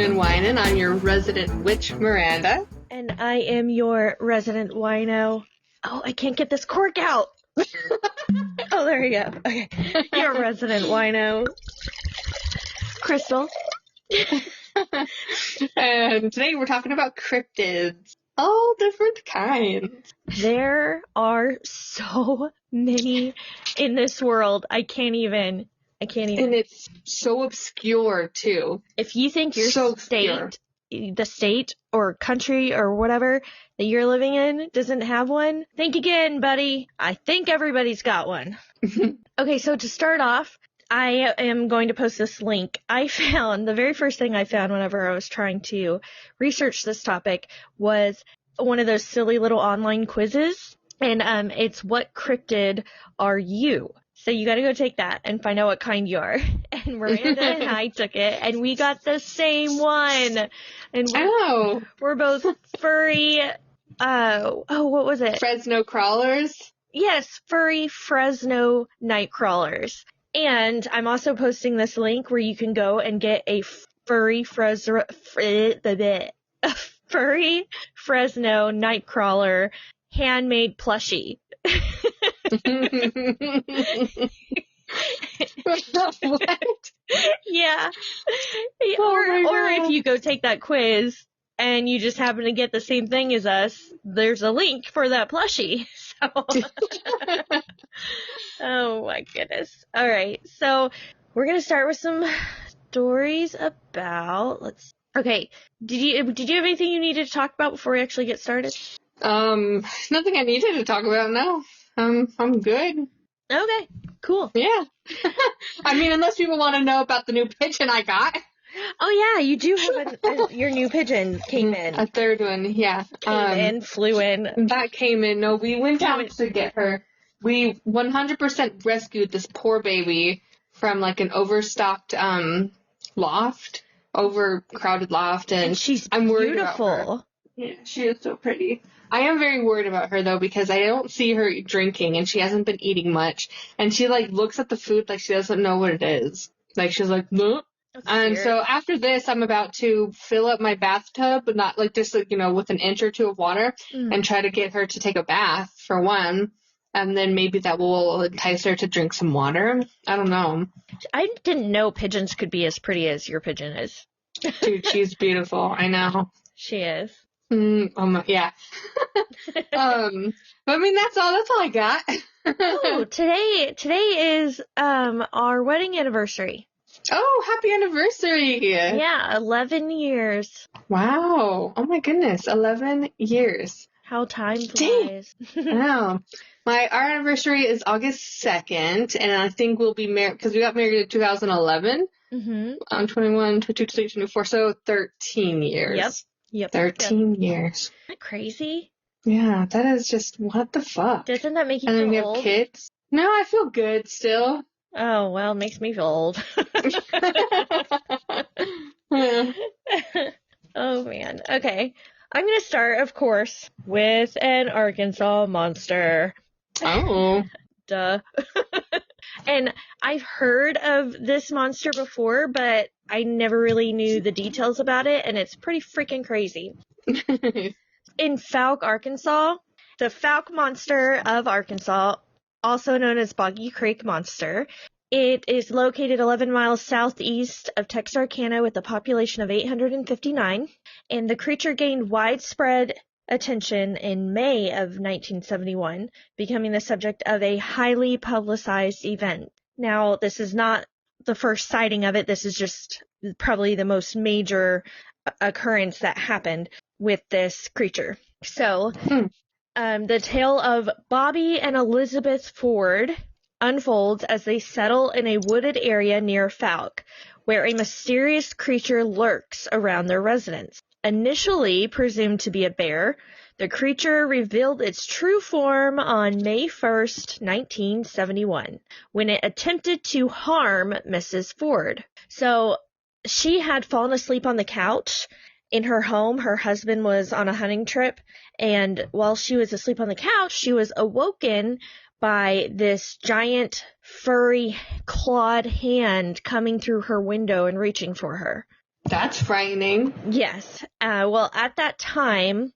and whining. I'm your resident witch, Miranda. And I am your resident wino. Oh, I can't get this cork out. Oh, there we go. Okay. Your resident wino, Crystal. And today we're talking about cryptids. All different kinds. There are so many in this world. I can't even. And it's so obscure, too. If you think your so state, obscure. the state or country or whatever that you're living in doesn't have one, think again, buddy. I think everybody's got one. Okay, so to start off, I am going to post this link. The very first thing I found whenever I was trying to research this topic was one of those silly little online quizzes. And it's what cryptid are you? So you got to go take that and find out what kind you are. And Miranda and I took it, and we got the same one. And we're both furry. What was it? Fresno crawlers. Yes, furry Fresno Nightcrawlers. And I'm also posting this link where you can go and get a furry Fresno Nightcrawler handmade plushie. What? Yeah. Oh or if you go take that quiz and you just happen to get the same thing as us, there's a link for that plushie. So oh my goodness. All right. So we're going to start with some stories about Okay. Did you have anything you needed to talk about before we actually get started? Nothing I needed to talk about now. I'm good. Okay, cool. Yeah. I mean, unless people want to know about the new pigeon I got. Oh yeah, you do have your new pigeon came in. A third one, yeah. Flew in. That came in. No, we went out to get her. We 100% rescued this poor baby from like an overstocked overcrowded loft, and she's I'm worried beautiful. about her. Yeah, she is so pretty. I am very worried about her, though, because I don't see her drinking, and she hasn't been eating much. And she, looks at the food like she doesn't know what it is. She's like, no. And so after this, I'm about to fill up my bathtub, but not, with an inch or two of water, and try to get her to take a bath, for one. And then maybe that will entice her to drink some water. I don't know. I didn't know pigeons could be as pretty as your pigeon is. Dude, she's beautiful. I know. She is. Yeah. But I mean, that's all I got. Oh, today is our wedding anniversary. Oh, happy anniversary. Yeah, 11 years. Wow. Oh my goodness, 11 years. How time flies. Wow. Our anniversary is August 2nd, and I think we'll be married, because we got married in 2011. Mm-hmm. 21, 22, 23, 24, so 13 years. Yep. 13 years. Isn't that crazy? Yeah, that is just, what the fuck? Doesn't that make you feel old? And then we old? have kids. No, I feel good still. Oh, well, it makes me feel old. Oh, man. Okay. I'm going to start, of course, with an Arkansas monster. Oh. Duh. And I've heard of this monster before, but I never really knew the details about it, and it's pretty freaking crazy. In Fouke, Arkansas, the Fouke Monster of Arkansas, also known as Boggy Creek Monster, it is located 11 miles southeast of Texarkana with a population of 859, and the creature gained widespread attention in May of 1971, becoming the subject of a highly publicized event. Now, this is not the first sighting of it. This is just probably the most major occurrence that happened with this creature. So, the tale of Bobby and Elizabeth Ford unfolds as they settle in a wooded area near Fouke, where a mysterious creature lurks around their residence. Initially presumed to be a bear, the creature revealed its true form on May 1st, 1971, when it attempted to harm Mrs. Ford. So she had fallen asleep on the couch in her home. Her husband was on a hunting trip, and while she was asleep on the couch, she was awoken by this giant, furry, clawed hand coming through her window and reaching for her. That's frightening. Yes. Well, at that time,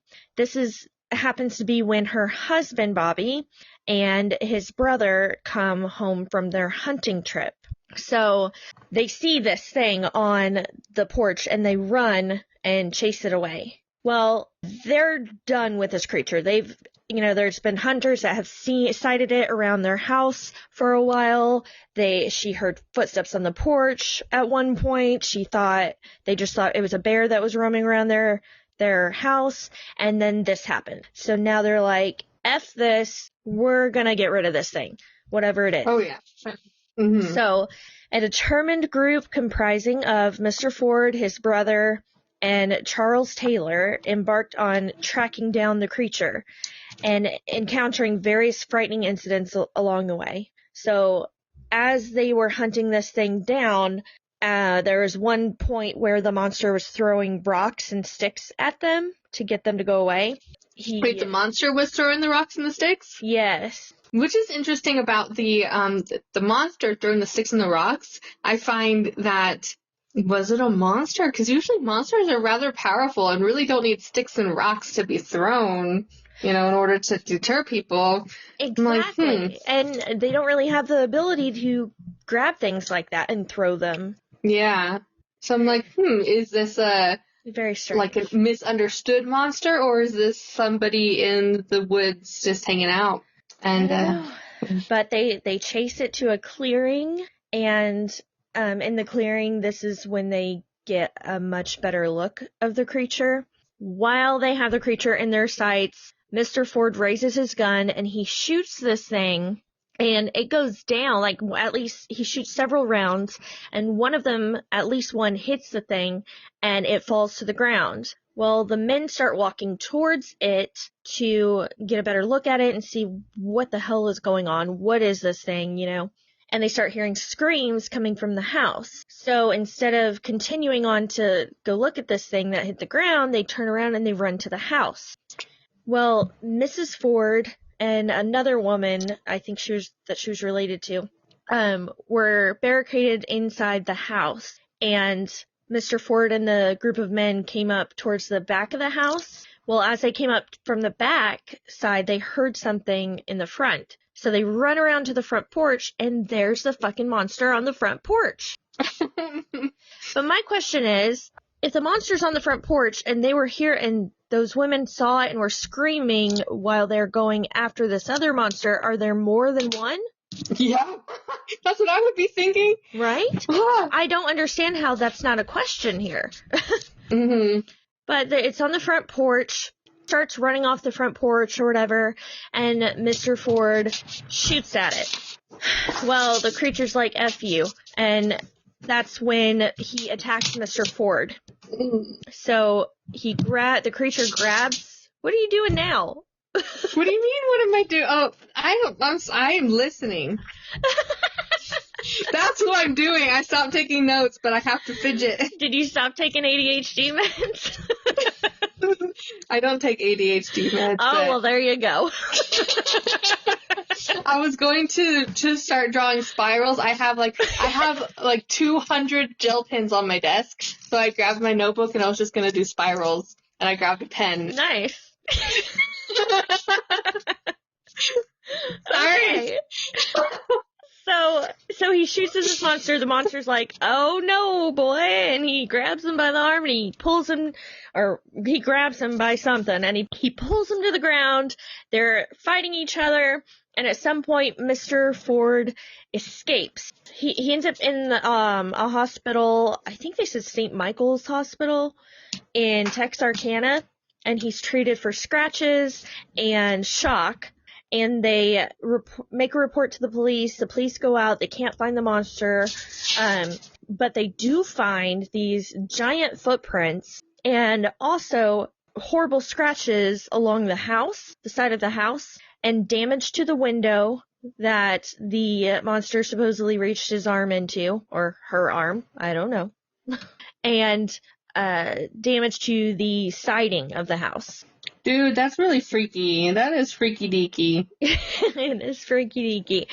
happens to be when her husband, Bobby, and his brother come home from their hunting trip. So they see this thing on the porch and they run and chase it away. Well, they're done with this creature. There's been hunters that have sighted it around their house for a while. She heard footsteps on the porch at one point. They just thought it was a bear that was roaming around their house. And then this happened. So now they're like, F this. We're going to get rid of this thing, whatever it is. Oh, yeah. Mm-hmm. So a determined group comprising of Mr. Ford, his brother, and Charles Taylor embarked on tracking down the creature and encountering various frightening incidents along the way. So as they were hunting this thing down, there was one point where the monster was throwing rocks and sticks at them to get them to go away. Wait, the monster was throwing the rocks and the sticks? Yes. Which is interesting about the monster throwing the sticks and the rocks. I find that, was it a monster? Because usually monsters are rather powerful and really don't need sticks and rocks to be thrown, in order to deter people. Exactly. And they don't really have the ability to grab things like that and throw them. Yeah. So I'm like, is this very strange, like a misunderstood monster, or is this somebody in the woods just hanging out? And but they chase it to a clearing, and in the clearing, this is when they get a much better look of the creature. While they have the creature in their sights, Mr. Ford raises his gun and he shoots this thing, and it goes down. Like, at least he shoots several rounds, and one of them, at least one, hits the thing and it falls to the ground. Well, the men start walking towards it to get a better look at it and see what the hell is going on. What is this thing, And they start hearing screams coming from the house. So instead of continuing on to go look at this thing that hit the ground, they turn around and they run to the house. Well, Mrs. Ford and another woman, I think she was related to, were barricaded inside the house. And Mr. Ford and the group of men came up towards the back of the house. Well, as they came up from the back side, they heard something in the front. So they run around to the front porch, and there's the fucking monster on the front porch. But my question is, if the monster's on the front porch and they were here and those women saw it and were screaming while they're going after this other monster, are there more than one? Yeah, that's what I would be thinking. Right? I don't understand how that's not a question here. Mm-hmm. But it's on the front porch, starts running off the front porch or whatever, and Mr. Ford shoots at it. Well, the creature's like, F you, and that's when he attacks Mr. Ford. So the creature grabs. What are you doing now? What do you mean? What am I doing? Oh, I am listening. That's what I'm doing. I stopped taking notes, but I have to fidget. Did you stop taking ADHD meds? I don't take ADHD meds. Oh, well, there you go. I was going to start drawing spirals. I have like 200 gel pens on my desk. So I grabbed my notebook and I was just going to do spirals. And I grabbed a pen. Nice. Sorry. So he shoots at this monster. The monster's like, oh no, boy. And he grabs him by the arm and he pulls him, or he grabs him by something and he pulls him to the ground. They're fighting each other. And at some point, Mr. Ford escapes. He ends up in a hospital. I think they said St. Michael's Hospital in Texarkana. And he's treated for scratches and shock. And they make a report to the police. The police go out. They can't find the monster. But they do find these giant footprints and also horrible scratches along the house, the side of the house, and damage to the window that the monster supposedly reached his arm into, or her arm. I don't know. And damage to the siding of the house. Dude, that's really freaky. That is freaky deaky. It is freaky deaky.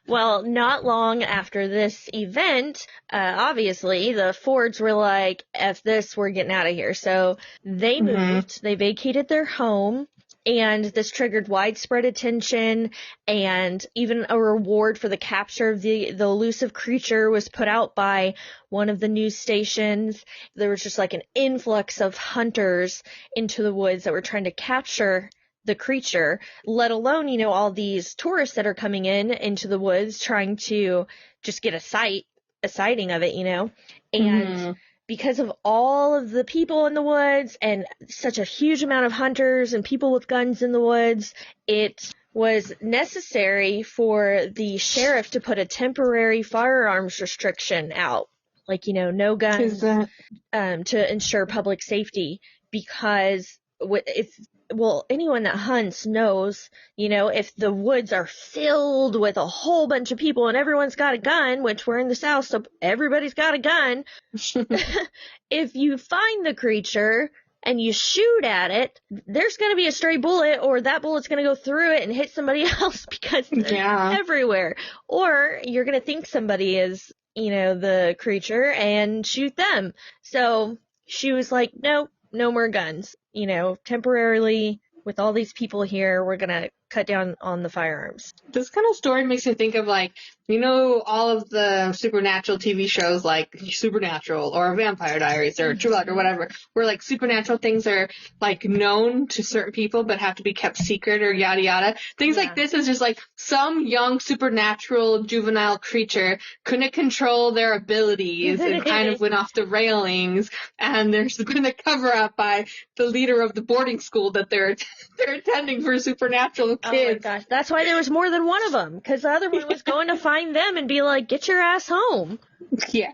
Well, not long after this event, obviously, the Fords were like, F this, we're getting out of here. So they moved, they vacated their home, and this triggered widespread attention, and even a reward for the capture of the elusive creature was put out by one of the news stations. There was just like an influx of hunters into the woods that were trying to capture the creature, let alone, you know, all these tourists that are coming into the woods trying to just get a sighting of it, you know. And because of all of the people in the woods and such a huge amount of hunters and people with guns in the woods, it was necessary for the sheriff to put a temporary firearms restriction out. Like, you know, no guns, to ensure public safety, because anyone that hunts knows, you know, if the woods are filled with a whole bunch of people and everyone's got a gun, which we're in the South, so everybody's got a gun, if you find the creature and you shoot at it, there's going to be a stray bullet, or that bullet's going to go through it and hit somebody else because they're everywhere. Or you're going to think somebody is, you know, the creature and shoot them. So she was like, no more guns. You know, temporarily, with all these people here, we're going to cut down on the firearms. This kind of story makes me think of, like, you know, all of the supernatural TV shows like Supernatural or Vampire Diaries or True Blood or whatever, where, like, supernatural things are, like, known to certain people but have to be kept secret or yada yada. Things like this is just, like, some young supernatural juvenile creature couldn't control their abilities and kind of went off the railings, and there's been a cover-up by the leader of the boarding school that they're attending for supernatural kids. Oh my gosh, that's why there was more than one of them, because the other one was going to find them and be like, get your ass home. Yeah,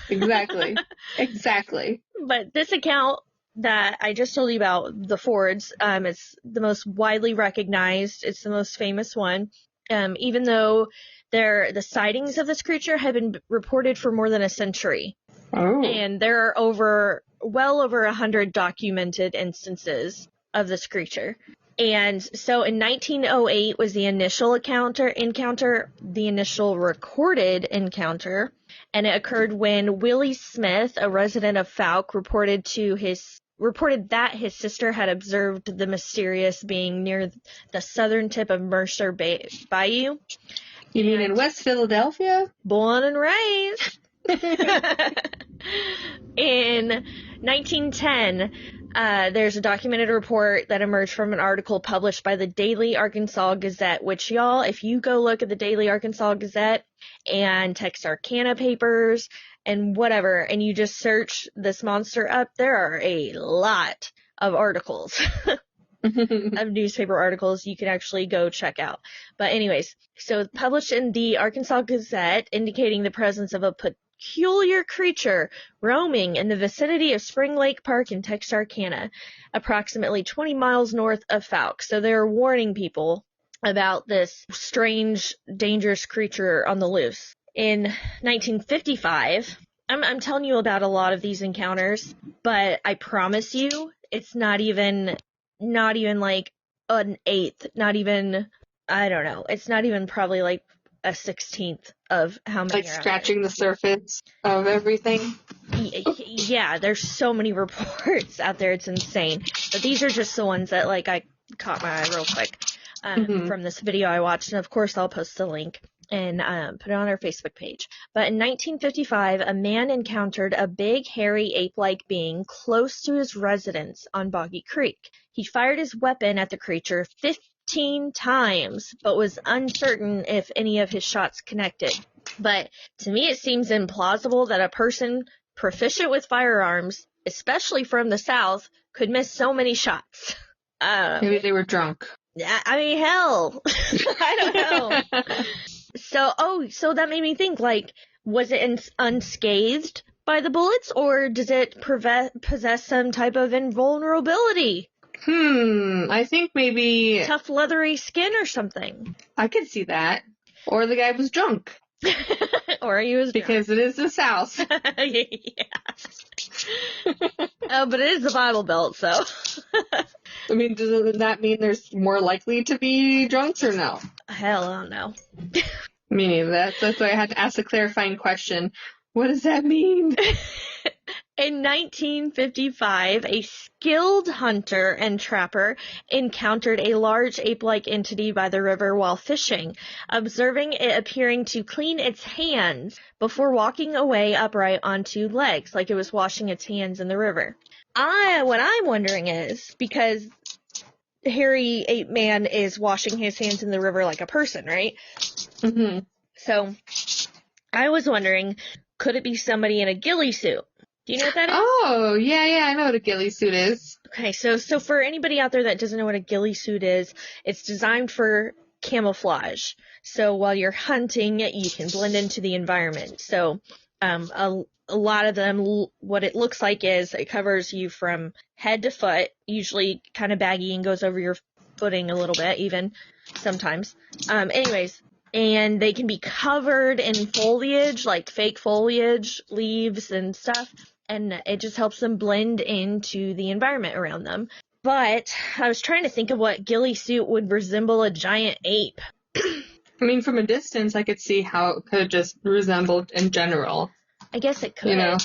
exactly. Exactly. But this account that I just told you about, the Fords, it's the most widely recognized, it's the most famous one, even though the sightings of this creature have been reported for more than a century. Oh. And there are well over 100 documented instances of this creature. And so in 1908 was the initial encounter, the initial recorded encounter, and it occurred when Willie Smith, a resident of Fouke, reported that his sister had observed the mysterious being near the southern tip of Mercer Bayou. You mean in West Philadelphia? Born and raised. In 1910, there's a documented report that emerged from an article published by the Daily Arkansas Gazette, which, y'all, if you go look at the Daily Arkansas Gazette and Texarkana papers and whatever, and you just search this monster up, there are a lot of articles. Of newspaper articles you can actually go check out. But anyways, so published in the Arkansas Gazette, indicating the presence of a peculiar creature roaming in the vicinity of Spring Lake Park in Texarkana, approximately 20 miles north of Fouke. So they're warning people about this strange, dangerous creature on the loose. In 1955, I'm telling you about a lot of these encounters, but I promise you, it's not even like an eighth, not even, I don't know, it's not even probably like a 16th of how many. Like scratching the surface of everything. Yeah, there's so many reports out there, it's insane. But these are just the ones that, like, I caught my eye real quick from this video I watched, and of course I'll post the link and put it on our Facebook page. But in 1955, a man encountered a big, hairy, ape-like being close to his residence on Boggy Creek. He fired his weapon at the creature 15 times, but was uncertain if any of his shots connected. But to me, it seems implausible that a person proficient with firearms, especially from the South, could miss so many shots. Maybe they were drunk. I mean, hell. I don't know. So that made me think, like, was it unscathed by the bullets, or does it possess some type of invulnerability? I think maybe tough leathery skin or something. I could see that. Or the guy was drunk. Or he was drunk. Because it is the South. Yeah. Oh, but it is the Bible Belt, so. I mean, does that mean there's more likely to be drunks or no? Hell, I don't know. Me neither. That's why I had to ask a clarifying question. What does that mean? In 1955, a skilled hunter and trapper encountered a large ape-like entity by the river while fishing, observing it appearing to clean its hands before walking away upright on two legs, like it was washing its hands in the river. What I'm wondering is, because hairy ape man is washing his hands in the river like a person, right? Mm-hmm. So, I was wondering, could it be somebody in a ghillie suit? Do you know what that is? Oh, yeah, I know what a ghillie suit is. Okay, so for anybody out there that doesn't know what a ghillie suit is, it's designed for camouflage. So while you're hunting, you can blend into the environment. So a lot of them, what it looks like is it covers you from head to foot, usually kind of baggy and goes over your footing a little bit, even sometimes. Anyways, and they can be covered in foliage, like fake foliage, leaves and stuff. And it just helps them blend into the environment around them. But I was trying to think of what ghillie suit would resemble a giant ape. I mean, from a distance, I could see how it could just resemble in general. I guess it could. You know?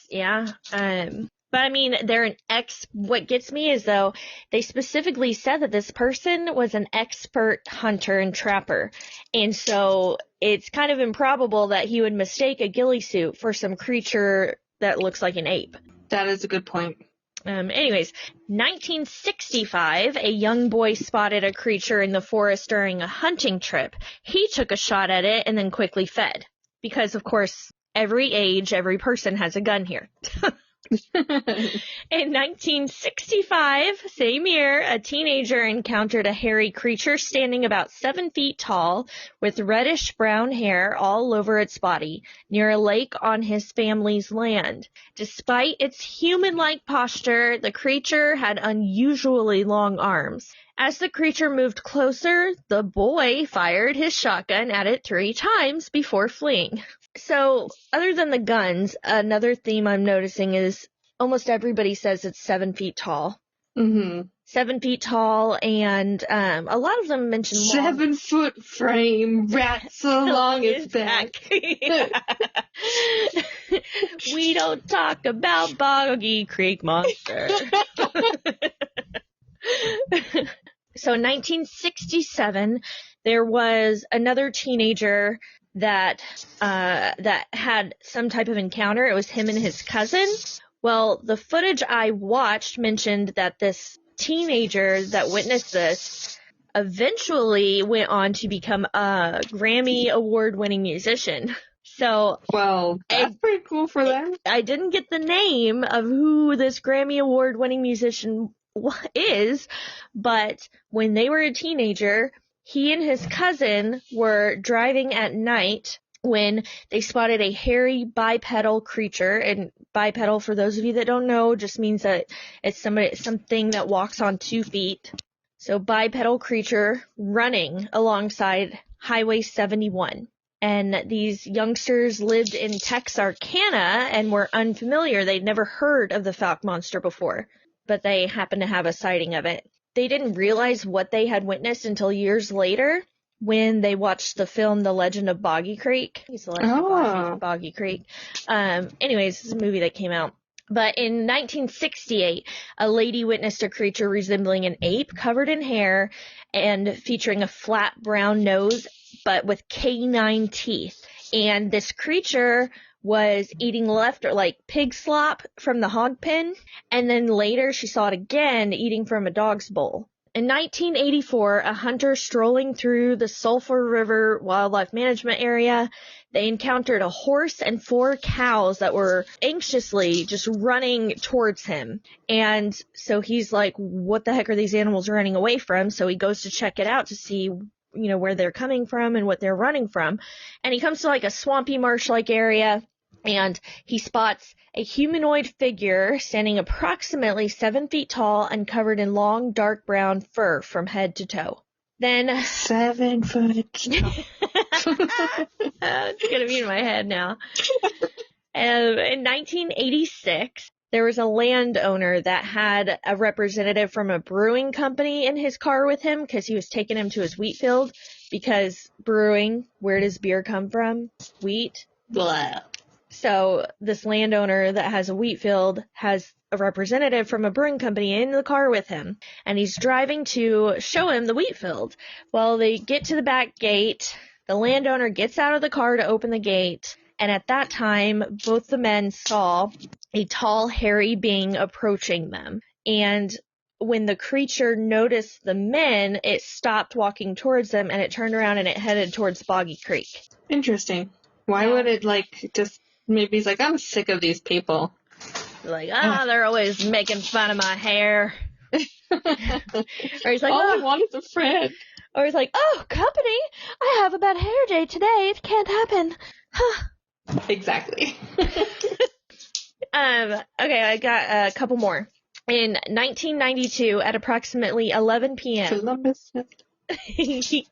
Yeah. But I mean, they're what gets me is, though, they specifically said that this person was an expert hunter and trapper. And so it's kind of improbable that he would mistake a ghillie suit for some creature that looks like an ape. That is a good point. Anyways, 1965, a young boy spotted a creature in the forest during a hunting trip. He took a shot at it and then quickly fled. Because, of course, every age, every person has a gun here. In 1965, same year, a teenager encountered a hairy creature standing about 7 feet tall with reddish brown hair all over its body near a lake on his family's land. Despite its human-like posture, the creature had unusually long arms. As the creature moved closer, the boy fired his shotgun at it 3 times before fleeing. So, other than the guns, another theme I'm noticing is almost everybody says it's 7 feet tall. Mm-hmm. 7 feet tall, and a lot of them mention 7 foot frame, rats along its back. We don't talk about Boggy Creek Monster. So, in 1967, there was another teenager that had some type of encounter. It was him and his cousin. Well, the footage I watched mentioned that this teenager that witnessed this eventually went on to become a Grammy award-winning musician. So, well, that's pretty cool for them. I didn't get the name of who this Grammy award-winning musician is, but when they were a teenager, he and his cousin were driving at night when they spotted a hairy bipedal creature. And bipedal, for those of you that don't know, just means that it's something that walks on 2 feet. So bipedal creature running alongside Highway 71. And these youngsters lived in Texarkana and were unfamiliar. They'd never heard of the Fouke Monster before, but they happened to have a sighting of it. They didn't realize what they had witnessed until years later when they watched the film The Legend of Boggy Creek. It's The Legend of Boggy Creek. Anyways, it's a movie that came out. But in 1968, a lady witnessed a creature resembling an ape covered in hair and featuring a flat brown nose but with canine teeth. And this creature was eating pig slop from the hog pen, and then later she saw it again eating from a dog's bowl. In 1984, a hunter strolling through the Sulphur River Wildlife Management Area, they encountered a horse and 4 cows that were anxiously just running towards him. And so he's like, what the heck are these animals running away from? So he goes to check it out to see, where they're coming from and what they're running from. And he comes to a swampy marsh-like area, and he spots a humanoid figure standing approximately 7 feet tall and covered in long, dark brown fur from head to toe. Then 7 foot. It's going to be in my head now. In 1986, there was a landowner that had a representative from a brewing company in his car with him because he was taking him to his wheat field. Because brewing, where does beer come from? Wheat. Blah. So this landowner that has a wheat field has a representative from a brewing company in the car with him, and he's driving to show him the wheat field. Well, they get to the back gate. The landowner gets out of the car to open the gate, and at that time, both the men saw a tall, hairy being approaching them. And when the creature noticed the men, it stopped walking towards them, and it turned around and it headed towards Boggy Creek. Interesting. Why would it, like, just... Maybe he's like, I'm sick of these people. Like, they're always making fun of my hair. Or he's like, all I want is a friend. Or he's like, oh, company, I have a bad hair day today. It can't happen. Huh. Exactly. Okay, I got a couple more. In 1992, at approximately 11 p.m. Columbus. Okay,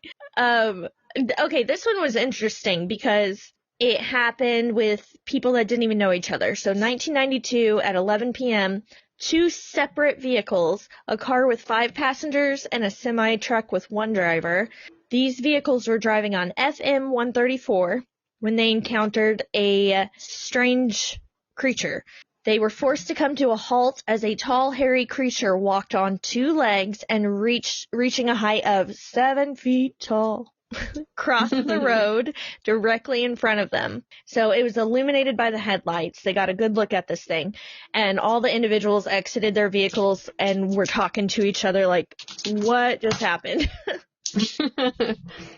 this one was interesting because it happened with people that didn't even know each other. So 1992 at 11 p.m., 2 separate vehicles, a car with 5 passengers and a semi-truck with 1 driver. These vehicles were driving on FM 134 when they encountered a strange creature. They were forced to come to a halt as a tall, hairy creature walked on 2 legs and reaching a height of 7 feet tall. Crossed the road directly in front of them. So it was illuminated by the headlights. They got a good look at this thing. And all the individuals exited their vehicles and were talking to each other like, what just happened?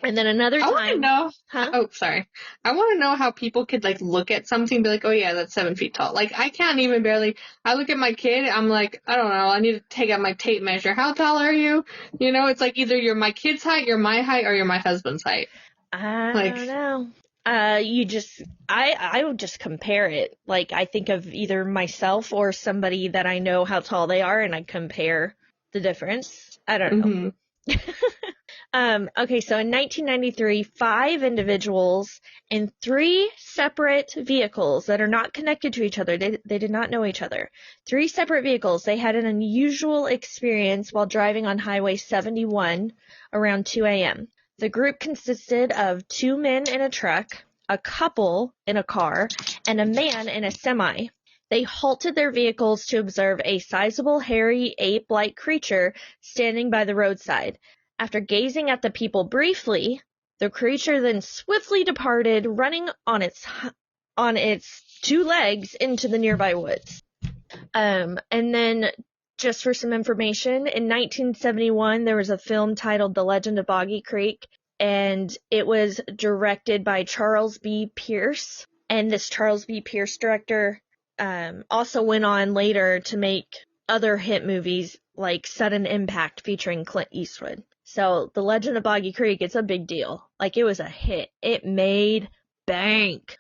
And then another time... I want to know... Huh? Oh, sorry. I want to know how people could, like, look at something and be like, oh, yeah, that's 7 feet tall. Like, I can't even barely... I look at my kid, I'm like, I don't know, I need to take out my tape measure. How tall are you? You know, it's like either you're my kid's height, you're my height, or you're my husband's height. I don't know. I would just compare it. Like, I think of either myself or somebody that I know how tall they are, and I compare the difference. I don't know. Mm-hmm. Okay, so in 1993, 5 individuals in 3 separate vehicles that are not connected to each other. They did not know each other. 3 separate vehicles. They had an unusual experience while driving on Highway 71 around 2 a.m. The group consisted of 2 men in a truck, a couple in a car, and a man in a semi. They halted their vehicles to observe a sizable, hairy, ape-like creature standing by the roadside. After gazing at the people briefly, the creature then swiftly departed, running on its 2 legs into the nearby woods. And then, just for some information, in 1971, there was a film titled The Legend of Boggy Creek, and it was directed by Charles B. Pierce. And this Charles B. Pierce director also went on later to make other hit movies like Sudden Impact featuring Clint Eastwood. So The Legend of Boggy Creek, it's a big deal. Like, it was a hit. It made bank.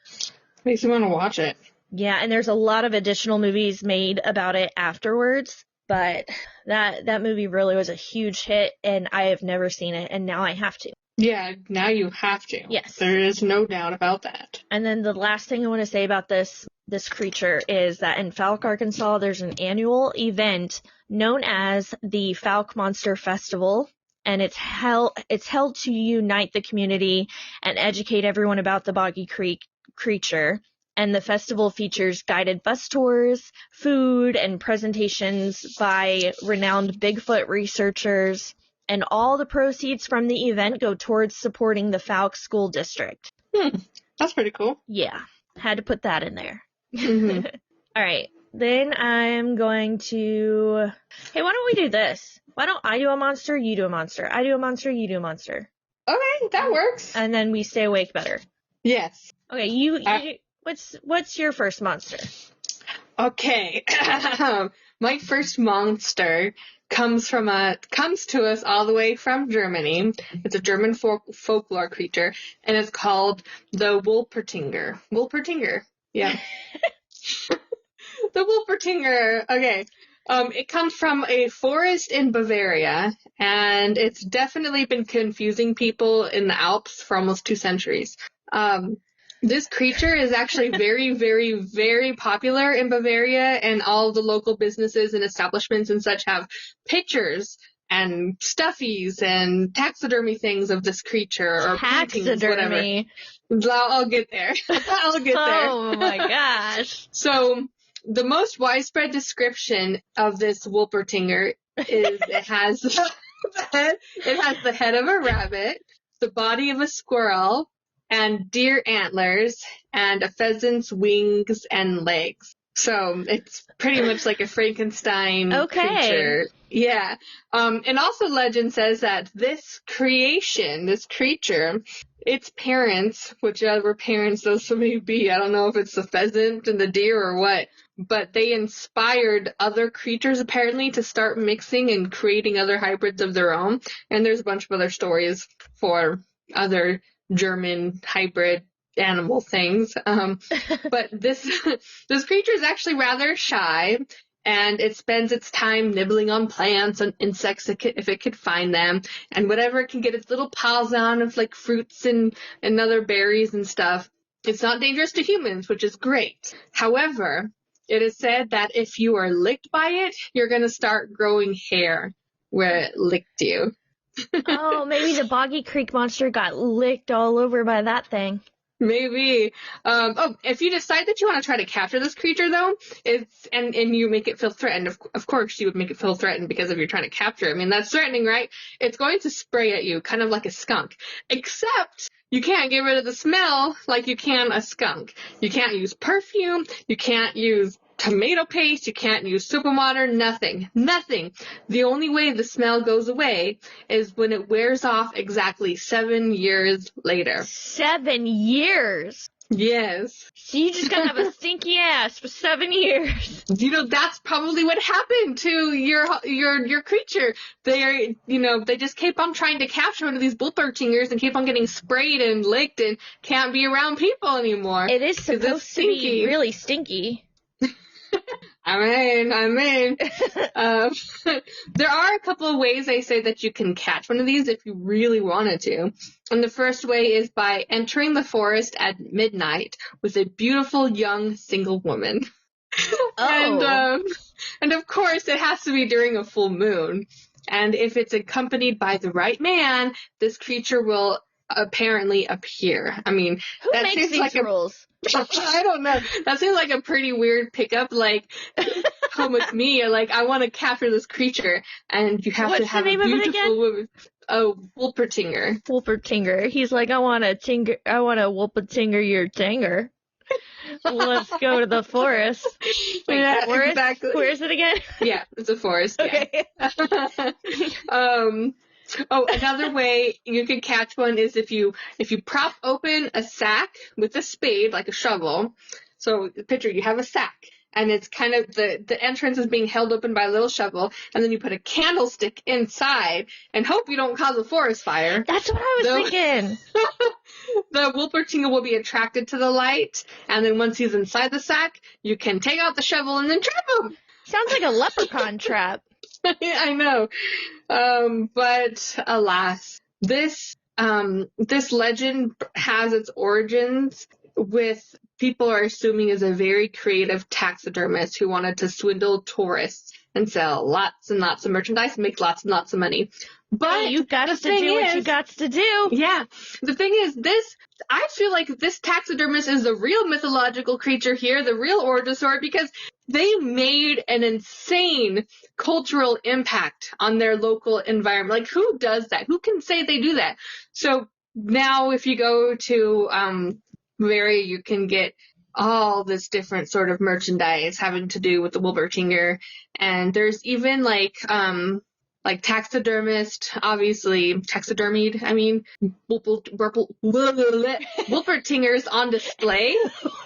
Makes you want to watch it. Yeah, and there's a lot of additional movies made about it afterwards, but that movie really was a huge hit, and I have never seen it, and now I have to. Yeah, now you have to. Yes. There is no doubt about that. And then the last thing I want to say about this creature is that in Fouke, Arkansas, there's an annual event known as the Fouke Monster Festival, and it's held to unite the community and educate everyone about the Boggy Creek creature. And the festival features guided bus tours, food, and presentations by renowned Bigfoot researchers. And all the proceeds from the event go towards supporting the Fouke School District. That's pretty cool. Yeah, had to put that in there. Mm-hmm. All right, then I'm going to... Hey, why don't we do this? Why don't I do a monster, you do a monster? I do a monster, you do a monster. Okay, that works. And then we stay awake better. Yes. Okay, you what's your first monster? Okay. My first monster comes to us all the way from Germany. It's a German folklore creature, and it's called the Wolpertinger. Wolpertinger. Yeah. The Wolpertinger. Okay. It comes from a forest in Bavaria, and it's definitely been confusing people in the Alps for almost 2 centuries. This creature is actually very, very, very popular in Bavaria, and all the local businesses and establishments and such have pictures and stuffies and taxidermy things of this creature, or paintings, whatever. I'll get there. I'll get there. Oh my gosh. So the most widespread description of this Wolpertinger is it has the head of a rabbit, the body of a squirrel, and deer antlers, and a pheasant's wings and legs. So it's pretty much like a Frankenstein creature. Yeah. And also legend says that this creature, its parents, whichever parents those may be, I don't know if it's the pheasant and the deer or what, but they inspired other creatures apparently to start mixing and creating other hybrids of their own. And there's a bunch of other stories for other German hybrid animal things. But this creature is actually rather shy, and it spends its time nibbling on plants and insects if it could find them, and whatever it can get its little paws on of like fruits and other berries and stuff. It's not dangerous to humans, which is great. However, it is said that if you are licked by it, you're going to start growing hair where it licked you. Oh, maybe the Boggy Creek Monster got licked all over by that thing. Maybe. If you decide that you want to try to capture this creature, though, and you make it feel threatened, of course you would make it feel threatened, because if you're trying to capture it, I mean, that's threatening, right? It's going to spray at you, kind of like a skunk. Except you can't get rid of the smell like you can a skunk. You can't use perfume. You can't use tomato paste, you can't use soap and water, nothing. The only way the smell goes away is when it wears off exactly 7 years later. 7 years? Yes. So you just gotta have a stinky ass for 7 years. That's probably what happened to your creature. They just keep on trying to capture one of these Wolpertingers and keep on getting sprayed and licked and can't be around people anymore. It is supposed to be really stinky. I'm in. There are a couple of ways they say that you can catch one of these if you really wanted to. And the first way is by entering the forest at midnight with a beautiful young single woman. Oh. And of course it has to be during a full moon. And if it's accompanied by the right man, this creature will apparently appear. I mean, who makes these rules? I don't know. That seems like a pretty weird pickup. Like, come with me. Like, I want to capture this creature, and you have to have a beautiful woman. Oh, Wolpertinger. Wolpertinger. He's like, I want to Wolpertinger your tinger. Let's go to the forest. Wait, yeah, forest? Exactly. Where is it again? Yeah, it's a forest. Okay. Yeah. Another way you can catch one is if you prop open a sack with a spade, like a shovel. So picture you have a sack, and it's kind of the entrance is being held open by a little shovel, and then you put a candlestick inside and hope you don't cause a forest fire. That's what I was thinking. The Wolpertinger will be attracted to the light, and then once he's inside the sack, you can take out the shovel and then trap him. Sounds like a leprechaun trap. I know. But alas, this legend has its origins with people are assuming is a very creative taxidermist who wanted to swindle tourists and sell lots and lots of merchandise and make lots and lots of money. But you got to do what you got to do. Yeah. The thing is, I feel like this taxidermist is the real mythological creature here, the real origin story, because they made an insane cultural impact on their local environment. Like, who does that? Who can say they do that? So now if you go to Bavaria, you can get all this different sort of merchandise having to do with the Wolpertinger. And there's even like taxidermist, obviously taxidermied, Wolpertingers on display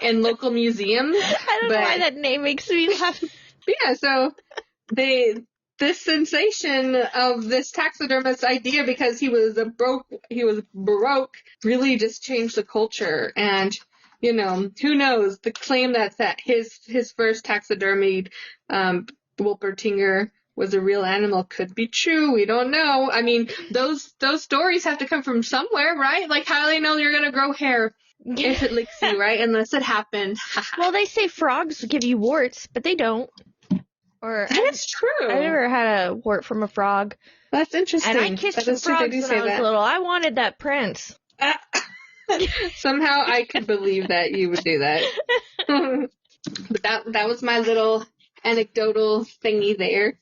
in local museums. I don't know why that name makes me laugh. Yeah, so this sensation of this taxidermist idea, because he was Baroque, really just changed the culture. And who knows, the claim that his first taxidermied Wolpertinger was a real animal could be true. We don't know. I mean, those stories have to come from somewhere, right? Like, how do they know you're going to grow hair? if it licks you, right? Unless it happened. Well, they say frogs give you warts, but they don't. Or That is true. I never had a wart from a frog. That's interesting. And I kissed some frogs when I was little. I wanted that prince. Somehow I could believe that you would do that. But that was my little anecdotal thingy there.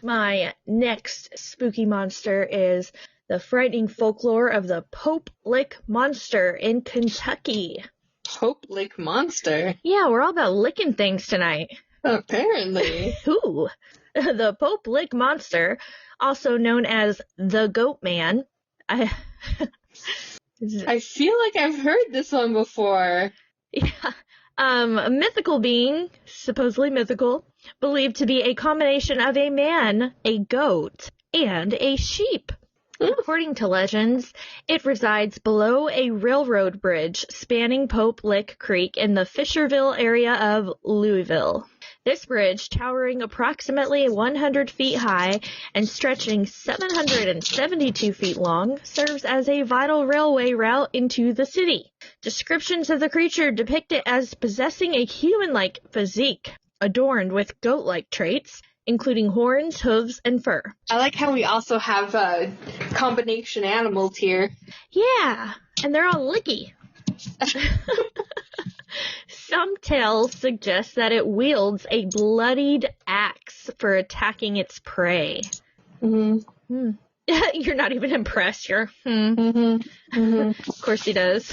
My next spooky monster is the frightening folklore of the Pope Lick Monster in Kentucky. Pope Lick Monster? Yeah, we're all about licking things tonight. Apparently. Ooh. The Pope Lick Monster, also known as the Goat Man. I feel like I've heard this one before. Yeah. A mythical being, supposedly mythical, believed to be a combination of a man, a goat, and a sheep. According to legends, it resides below a railroad bridge spanning Pope Lick Creek in the Fisherville area of Louisville. This bridge, towering approximately 100 feet high and stretching 772 feet long, serves as a vital railway route into the city. Descriptions of the creature depict it as possessing a human-like physique, adorned with goat-like traits, including horns, hooves, and fur. I like how we also have combination animals here. Yeah, and they're all licky. Some tales suggest that it wields a bloodied axe for attacking its prey. Mm-hmm. You're not even impressed. You're, Of course he does.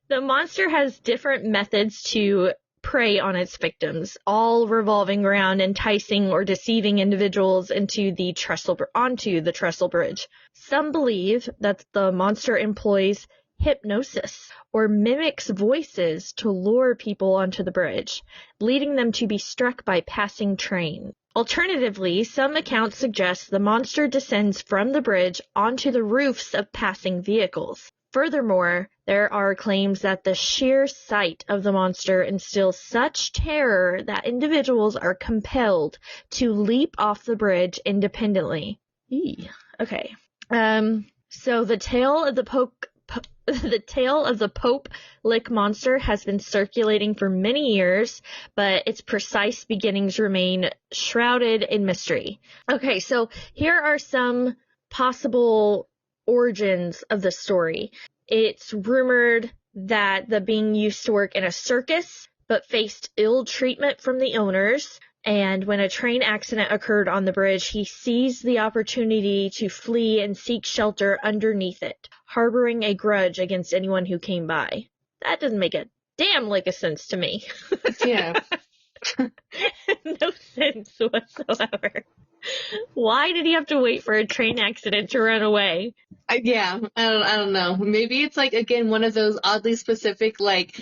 The monster has different methods to prey on its victims, all revolving around enticing or deceiving individuals onto the trestle bridge. Some believe that the monster employs hypnosis or mimics voices to lure people onto the bridge, leading them to be struck by passing trains. Alternatively, some accounts suggest the monster descends from the bridge onto the roofs of passing vehicles. Furthermore, there are claims that the sheer sight of the monster instills such terror that individuals are compelled to leap off the bridge independently. Okay. So the tale of the Pope Lick Monster has been circulating for many years, but its precise beginnings remain shrouded in mystery. Okay, so here are some possible origins of the story. It's rumored that the being used to work in a circus, but faced ill treatment from the owners. And when a train accident occurred on the bridge, he seized the opportunity to flee and seek shelter underneath it, harboring a grudge against anyone who came by. That doesn't make a damn lick of sense to me. Yeah. No sense whatsoever. Why did he have to wait for a train accident to run away? I don't know. Maybe it's like, again, one of those oddly specific, like,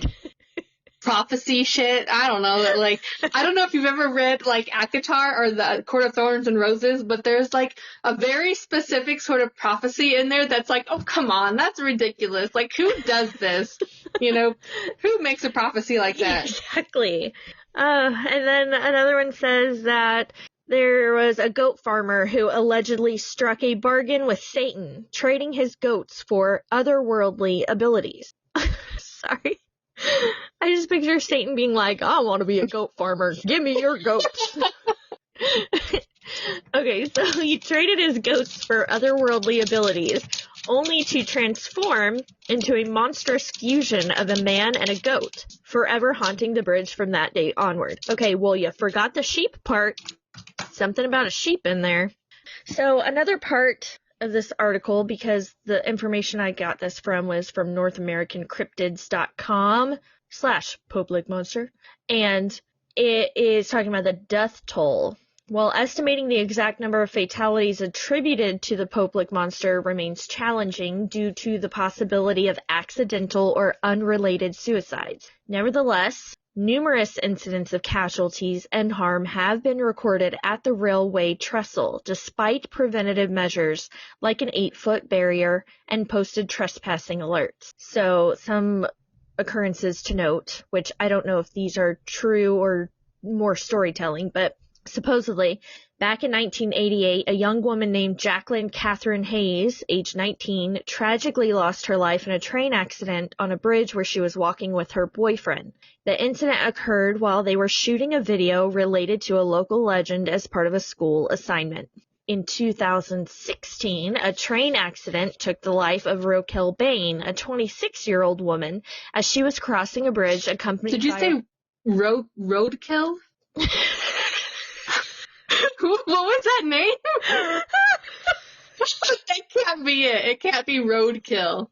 prophecy shit. I don't know. Like, I don't know if you've ever read, like, ACOTAR or the Court of Thorns and Roses, but there's, like, a very specific sort of prophecy in there that's like, oh, come on, that's ridiculous. Like, who does this? You know, who makes a prophecy like that? Exactly. And then another one says that there was a goat farmer who allegedly struck a bargain with Satan, trading his goats for otherworldly abilities. Sorry. I just picture Satan being like, I want to be a goat farmer. Give me your goats. Okay, so he traded his goats for otherworldly abilities, only to transform into a monstrous fusion of a man and a goat, forever haunting the bridge from that day onward. Okay, well, you forgot the sheep part. Something about a sheep in there. So another part of this article, because the information I got this from was from NorthAmericanCryptids.com/Pope Lick Monster, and it is talking about the death toll. While estimating the exact number of fatalities attributed to the Pope Lick Monster remains challenging due to the possibility of accidental or unrelated suicides. Nevertheless, numerous incidents of casualties and harm have been recorded at the railway trestle, despite preventative measures like an 8-foot barrier and posted trespassing alerts. So some occurrences to note, which I don't know if these are true or more storytelling, but Supposedly, back in 1988, a young woman named Jacqueline Catherine Hayes, age 19, tragically lost her life in a train accident on a bridge where she was walking with her boyfriend. The incident occurred while they were shooting a video related to a local legend as part of a school assignment. In 2016, a train accident took the life of Raquel Bain, a 26-year-old woman, as she was crossing a bridge accompanied by... Did you say roadkill? What was that name? That can't be it. It can't be roadkill.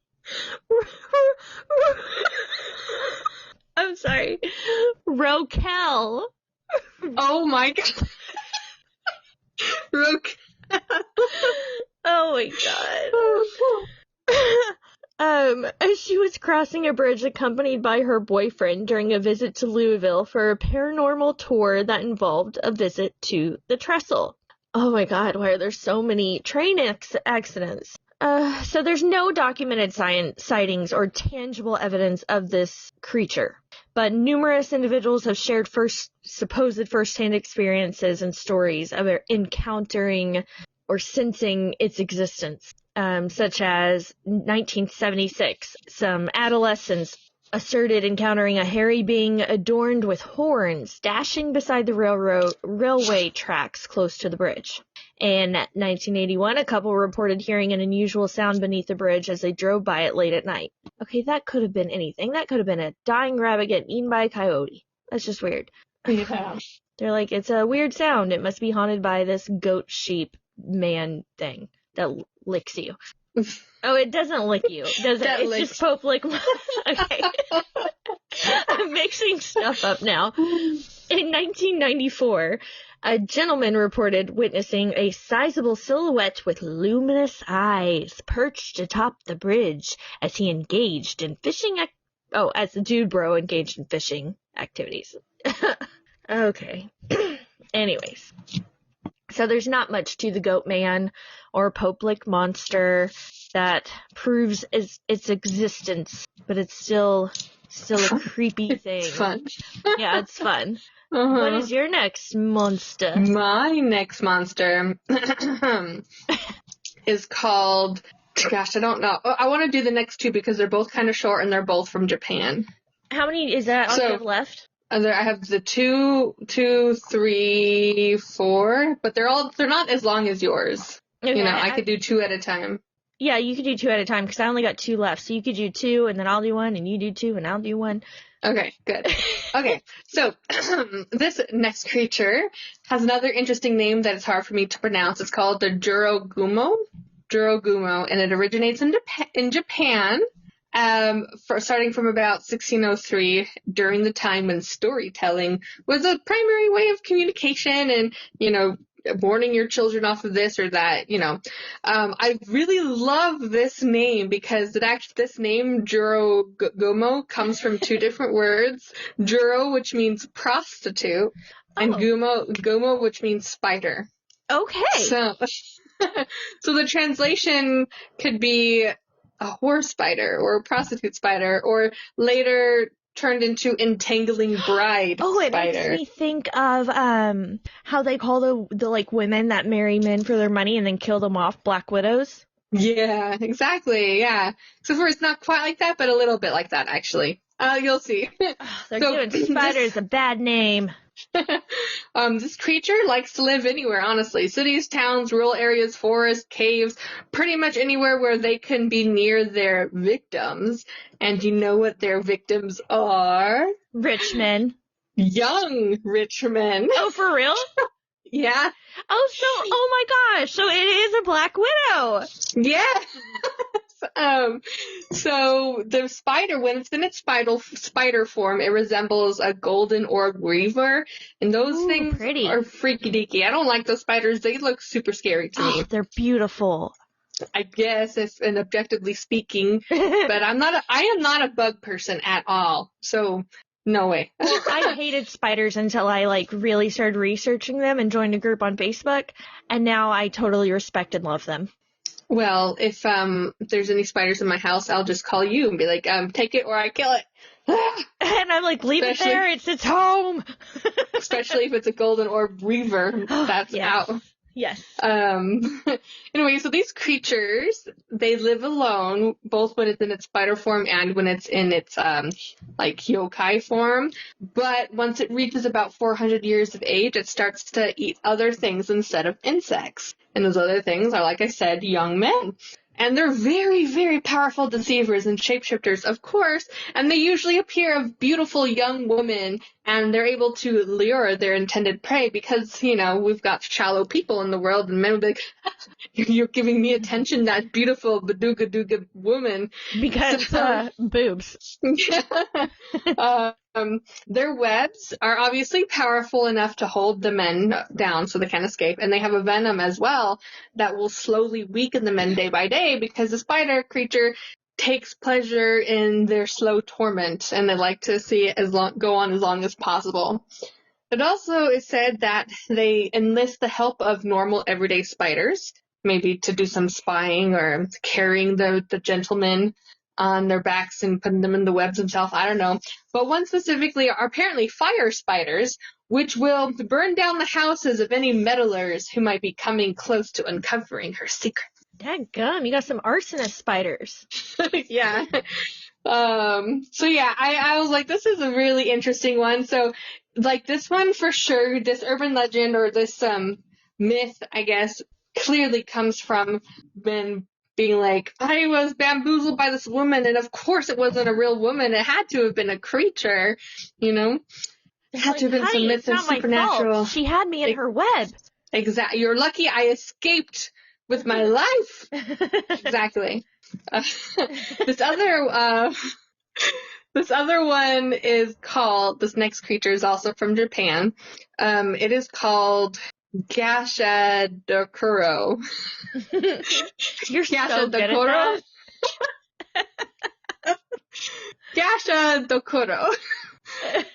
I'm sorry. Raquel. Oh my god. Oh my god. As she was crossing a bridge accompanied by her boyfriend during a visit to Louisville for a paranormal tour that involved a visit to the trestle. Oh my god, why are there so many train accidents? So there's no documented sightings or tangible evidence of this creature, but numerous individuals have shared supposed first-hand experiences and stories of encountering or sensing its existence, such as 1976, some adolescents asserted encountering a hairy being adorned with horns dashing beside the railway tracks close to the bridge. In 1981, a couple reported hearing an unusual sound beneath the bridge as they drove by it late at night. Okay, that could have been anything. That could have been a dying rabbit getting eaten by a coyote. That's just weird. Yeah. They're like, it's a weird sound. It must be haunted by this goat sheep man thing that licks you. Oh, it doesn't lick you, does it? It's just Pope lick. Okay. I'm mixing stuff up now. In 1994, a gentleman reported witnessing a sizable silhouette with luminous eyes perched atop the bridge as he engaged in fishing as the dude bro engaged in fishing activities. Okay. Anyways. So there's not much to the goat man or Pope-like monster that proves its existence, but it's still a creepy thing. It's fun. Yeah, it's fun. What is your next monster? My next monster is called... Gosh, I don't know. I want to do the next two because they're both kind of short and they're both from Japan. How many is that all you have left? I have the 2, 3, 4, but they're not as long as yours. Okay, I could do 2 at a time. Yeah, you could do 2 at a time because I only got 2 left. So you could do 2 and then I'll do 1 and you do 2 and I'll do 1. Okay, good. Okay, so this next creature has another interesting name that it's hard for me to pronounce. It's called the Jorōgumo, and it originates in Japan. Starting from about 1603, during the time when storytelling was a primary way of communication and, warning your children off of this or that, I really love this name because this name, Jorōgumo, comes from 2 different words. Juro, which means prostitute, and Gumo, which means spider. Okay. So the translation could be a whore spider or a prostitute spider, or later turned into entangling bride spider. It makes me think of how they call the women that marry men for their money and then kill them off, black widows. Yeah, exactly. Yeah. So it's not quite like that, but a little bit like that actually. You'll see. They're giving spiders a bad name. This creature likes to live anywhere, honestly. Cities, towns, rural areas, forests, caves, pretty much anywhere where they can be near their victims. And you know what their victims are? Rich men. Young rich men. Oh, for real? Yeah. Oh my gosh, so it is a black widow. Yeah. So the spider, when it's in its spider form, it resembles a golden orb weaver, and those things are freaky deaky. I don't like those spiders. They look super scary to me. They're beautiful. I guess, and objectively speaking, but I am not a bug person at all. So no way. Well, I hated spiders until I really started researching them and joined a group on Facebook, and now I totally respect and love them. Well, if there's any spiders in my house, I'll just call you and be like, take it or I kill it. And I'm like, leave it there. It's its home. Especially if it's a golden orb reaver, that's yes. out. Yes. Anyway, so these creatures, they live alone, both when it's in its spider form and when it's in its, like, yokai form. But once it reaches about 400 years of age, it starts to eat other things instead of insects. And those other things are, like I said, young men. And they're very, very powerful deceivers and shapeshifters, of course, and they usually appear of beautiful young women, and they're able to lure their intended prey because, you know, we've got shallow people in the world, and men will be like, you're giving me attention, that beautiful badooga-dooga woman. Because, boobs. Their webs are obviously powerful enough to hold the men down so they can't escape, and they have a venom as well that will slowly weaken the men day by day because the spider creature takes pleasure in their slow torment, and they like to see it go on as long as possible. It also is said that they enlist the help of normal everyday spiders, maybe to do some spying or carrying the gentlemen on their backs and putting them in the webs themselves. I don't know. But one specifically are apparently fire spiders, which will burn down the houses of any meddlers who might be coming close to uncovering her secret. Dadgum, you got some arsonist spiders. Yeah. So yeah, I was like, this is a really interesting one. So, like, this one for sure, this urban legend or this myth, I guess, clearly comes from men being like, I was bamboozled by this woman, and of course it wasn't a real woman. It had to have been a creature, you know? It had to have been some myth and supernatural. She had me in her web. Exactly. You're lucky I escaped with my life. Exactly. This other one is called, this next creature is also from Japan. It is called gashadokuro. You're so good at that. Gashadokuro.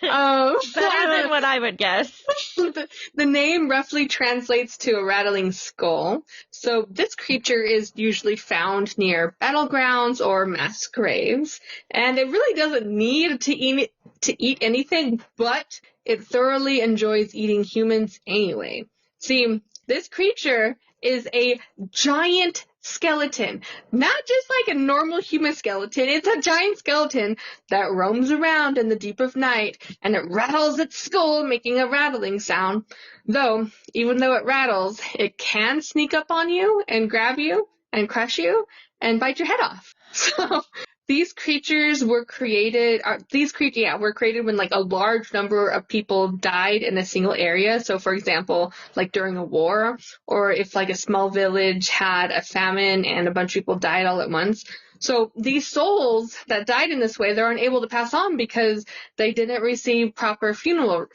Better than what I would guess. The name roughly translates to a rattling skull. So this creature is usually found near battlegrounds or mass graves, and it really doesn't need to eat anything, but it thoroughly enjoys eating humans anyway. See, this creature is a giant skeleton. Not just like a normal human skeleton. It's a giant skeleton that roams around in the deep of night, and it rattles its skull, making a rattling sound. Though, even though it rattles, it can sneak up on you and grab you and crush you and bite your head off. So these creatures were created when like a large number of people died in a single area. So for example, like during a war, or if like a small village had a famine and a bunch of people died all at once. So these souls that died in this way, they're unable to pass on because they didn't receive proper funeral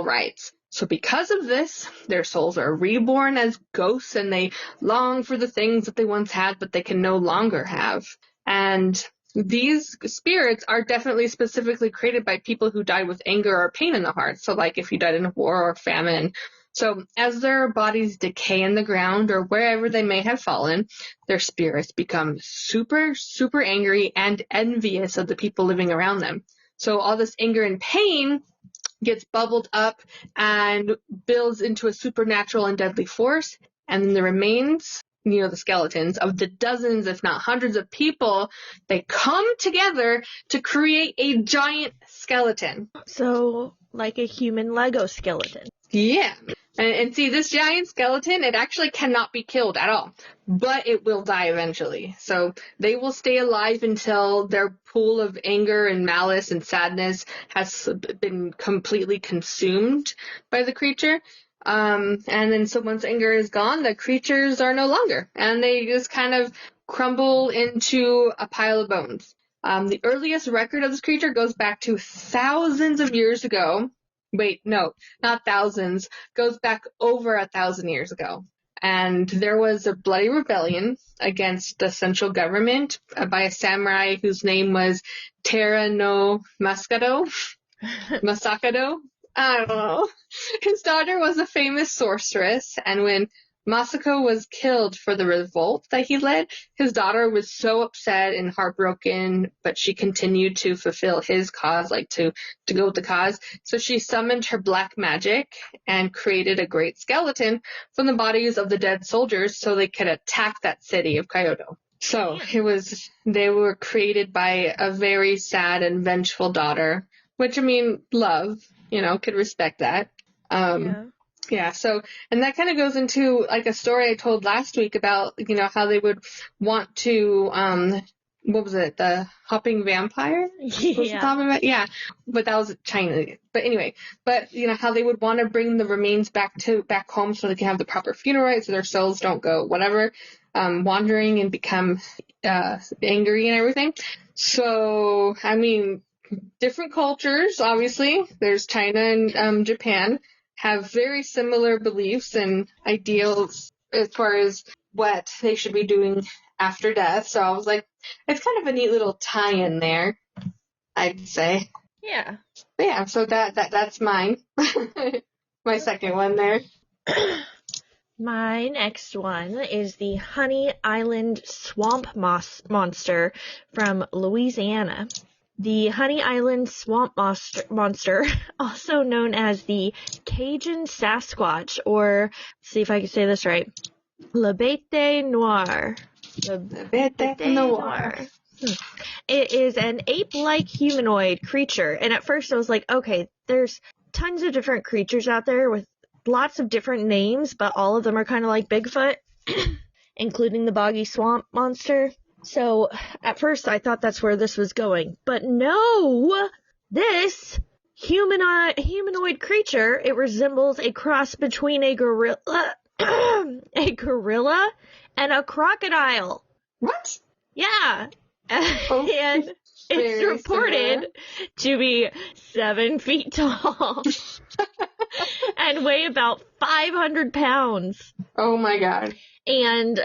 rites. So because of this, their souls are reborn as ghosts, and they long for the things that they once had but they can no longer have. And these spirits are definitely specifically created by people who died with anger or pain in the heart. So like if you died in a war or famine. So as their bodies decay in the ground or wherever they may have fallen, their spirits become super, super angry and envious of the people living around them. So all this anger and pain gets bubbled up and builds into a supernatural and deadly force. And then the remains, you know, the skeletons of the dozens, if not hundreds of people, they come together to create a giant skeleton. So, like a human Lego skeleton. Yeah. And see, this giant skeleton, it actually cannot be killed at all, but it will die eventually. So they will stay alive until their pool of anger and malice and sadness has been completely consumed by the creature. And then so once anger is gone, the creatures are no longer, and they just kind of crumble into a pile of bones. The earliest record of this creature goes back to thousands of years ago. Wait, no, not thousands. Goes back over 1,000 years ago. And there was a bloody rebellion against the central government by a samurai whose name was Terra no Masakado. I don't know. His daughter was a famous sorceress, and when Masako was killed for the revolt that he led. His daughter was so upset and heartbroken, but she continued to fulfill his cause, like to go with the cause. So she summoned her black magic and created a great skeleton from the bodies of the dead soldiers so they could attack that city of Kyoto. So they were created by a very sad and vengeful daughter, which, I mean, love, could respect that. Yeah, so, and that kind of goes into, like, a story I told last week about, how they would want to, what was it, the hopping vampire? Yeah. Yeah, but that was China. But anyway, how they would want to bring the remains back home so they can have the proper funeral rites so their souls don't go, whatever, wandering and become angry and everything. So, I mean, different cultures, obviously. There's China and Japan. Have very similar beliefs and ideals as far as what they should be doing after death. So I was like, it's kind of a neat little tie-in there, I'd say. Yeah. But yeah, so that's mine. My second one there. My next one is the Honey Island Swamp Monster from Louisiana. The Honey Island Swamp Monster, also known as the Cajun Sasquatch, or, see if I can say this right, Le Bête Noir. Le Bête Noir. It is an ape-like humanoid creature, and at first I was like, okay, there's tons of different creatures out there with lots of different names, but all of them are kind of like Bigfoot, including the Boggy Swamp Monster. So, at first, I thought that's where this was going. But no! This humanoid creature, it resembles a cross between a gorilla and a crocodile. What? Yeah. Oh, and it's reported to be 7 feet tall and weigh about 500 pounds. Oh my god. And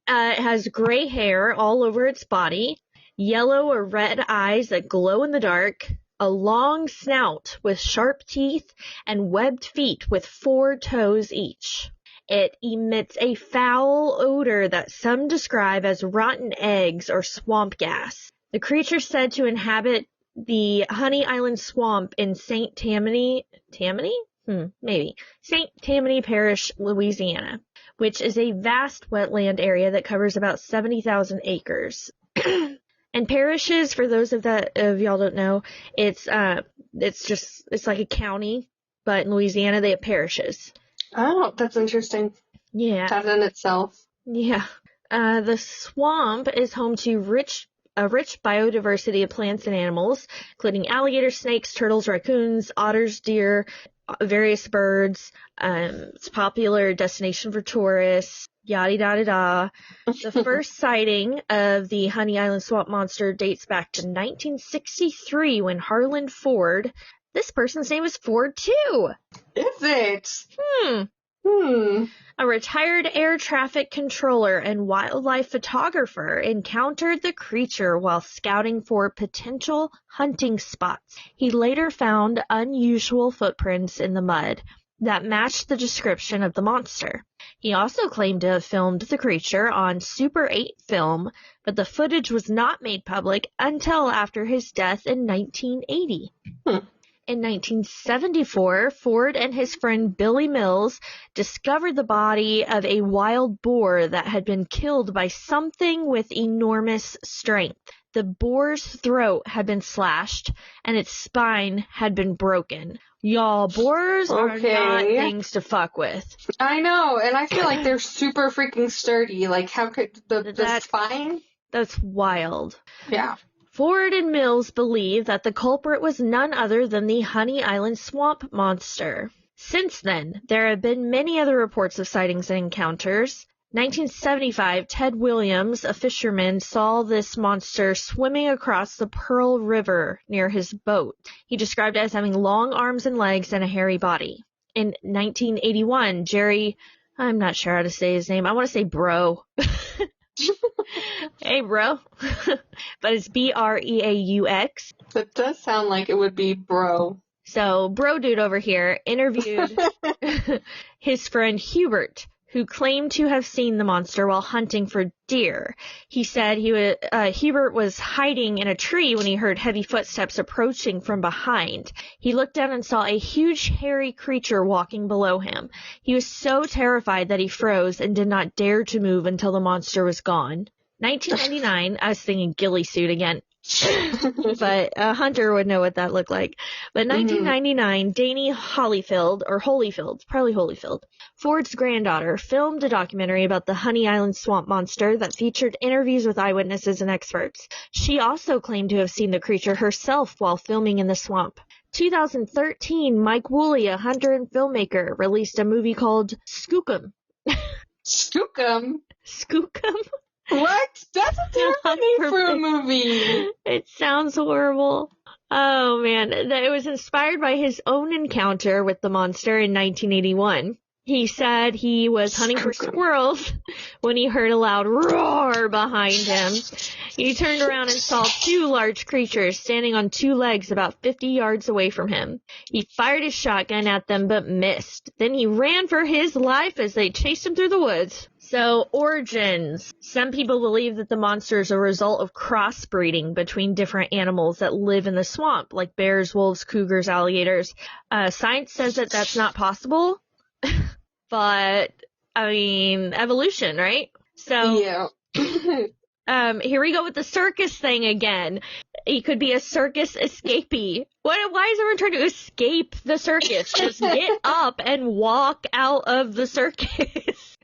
it has gray hair all over its body, yellow or red eyes that glow in the dark, a long snout with sharp teeth, and webbed feet with 4 toes each. It emits a foul odor that some describe as rotten eggs or swamp gas. The creature said to inhabit the Honey Island Swamp in St. Tammany Parish, Louisiana, which is a vast wetland area that covers about 70,000 acres. And parishes, for those of y'all don't know, it's like a county, but in Louisiana they have parishes. Oh, that's interesting. Yeah. That in itself. Yeah. The swamp is home to a rich biodiversity of plants and animals, including alligators, snakes, turtles, raccoons, otters, deer, various birds. It's a popular destination for tourists, yada da da da. The first sighting of the Honey Island Swamp Monster dates back to 1963 when Harlan Ford, this person's name is Ford too. Is it? A retired air traffic controller and wildlife photographer encountered the creature while scouting for potential hunting spots. He later found unusual footprints in the mud that matched the description of the monster. He also claimed to have filmed the creature on Super 8 film, but the footage was not made public until after his death in 1980. In 1974, Ford and his friend Billy Mills discovered the body of a wild boar that had been killed by something with enormous strength. The boar's throat had been slashed, and its spine had been broken. Y'all, boars are not things to fuck with. I know, and I feel like they're super freaking sturdy. Like, how could the spine? That's wild. Yeah. Ford and Mills believe that the culprit was none other than the Honey Island Swamp Monster. Since then, there have been many other reports of sightings and encounters. 1975, Ted Williams, a fisherman, saw this monster swimming across the Pearl River near his boat. He described it as having long arms and legs and a hairy body. In 1981, Jerry, I'm not sure how to say his name. I want to say Bro. Hey, bro. But it's Breaux. That does sound like it would be bro. So, bro dude over here interviewed his friend Hubert who claimed to have seen the monster while hunting for deer. He said Hubert was hiding in a tree when he heard heavy footsteps approaching from behind. He looked down and saw a huge hairy creature walking below him. He was so terrified that he froze and did not dare to move until the monster was gone. 1999, I was thinking ghillie suit again. But a hunter would know what that looked like. But 1999, Dani Holyfield, Ford's granddaughter, filmed a documentary about the Honey Island swamp monster that featured interviews with eyewitnesses and experts. She also claimed to have seen the creature herself while filming in the swamp. 2013, Mike Woolley, a hunter and filmmaker, released a movie called Skookum. Skookum? Skookum? What? That's a terrible name for a movie. It sounds horrible. Oh, man. It was inspired by his own encounter with the monster in 1981. He said he was hunting for squirrels when he heard a loud roar behind him. He turned around and saw two large creatures standing on two legs about 50 yards away from him. He fired his shotgun at them but missed. Then he ran for his life as they chased him through the woods. So, origins. Some people believe that the monster is a result of crossbreeding between different animals that live in the swamp, like bears, wolves, cougars, alligators. Science says that that's not possible, but, I mean, evolution, right? So, yeah. Here we go with the circus thing again. He could be a circus escapee. Why is everyone trying to escape the circus? Just get up and walk out of the circus.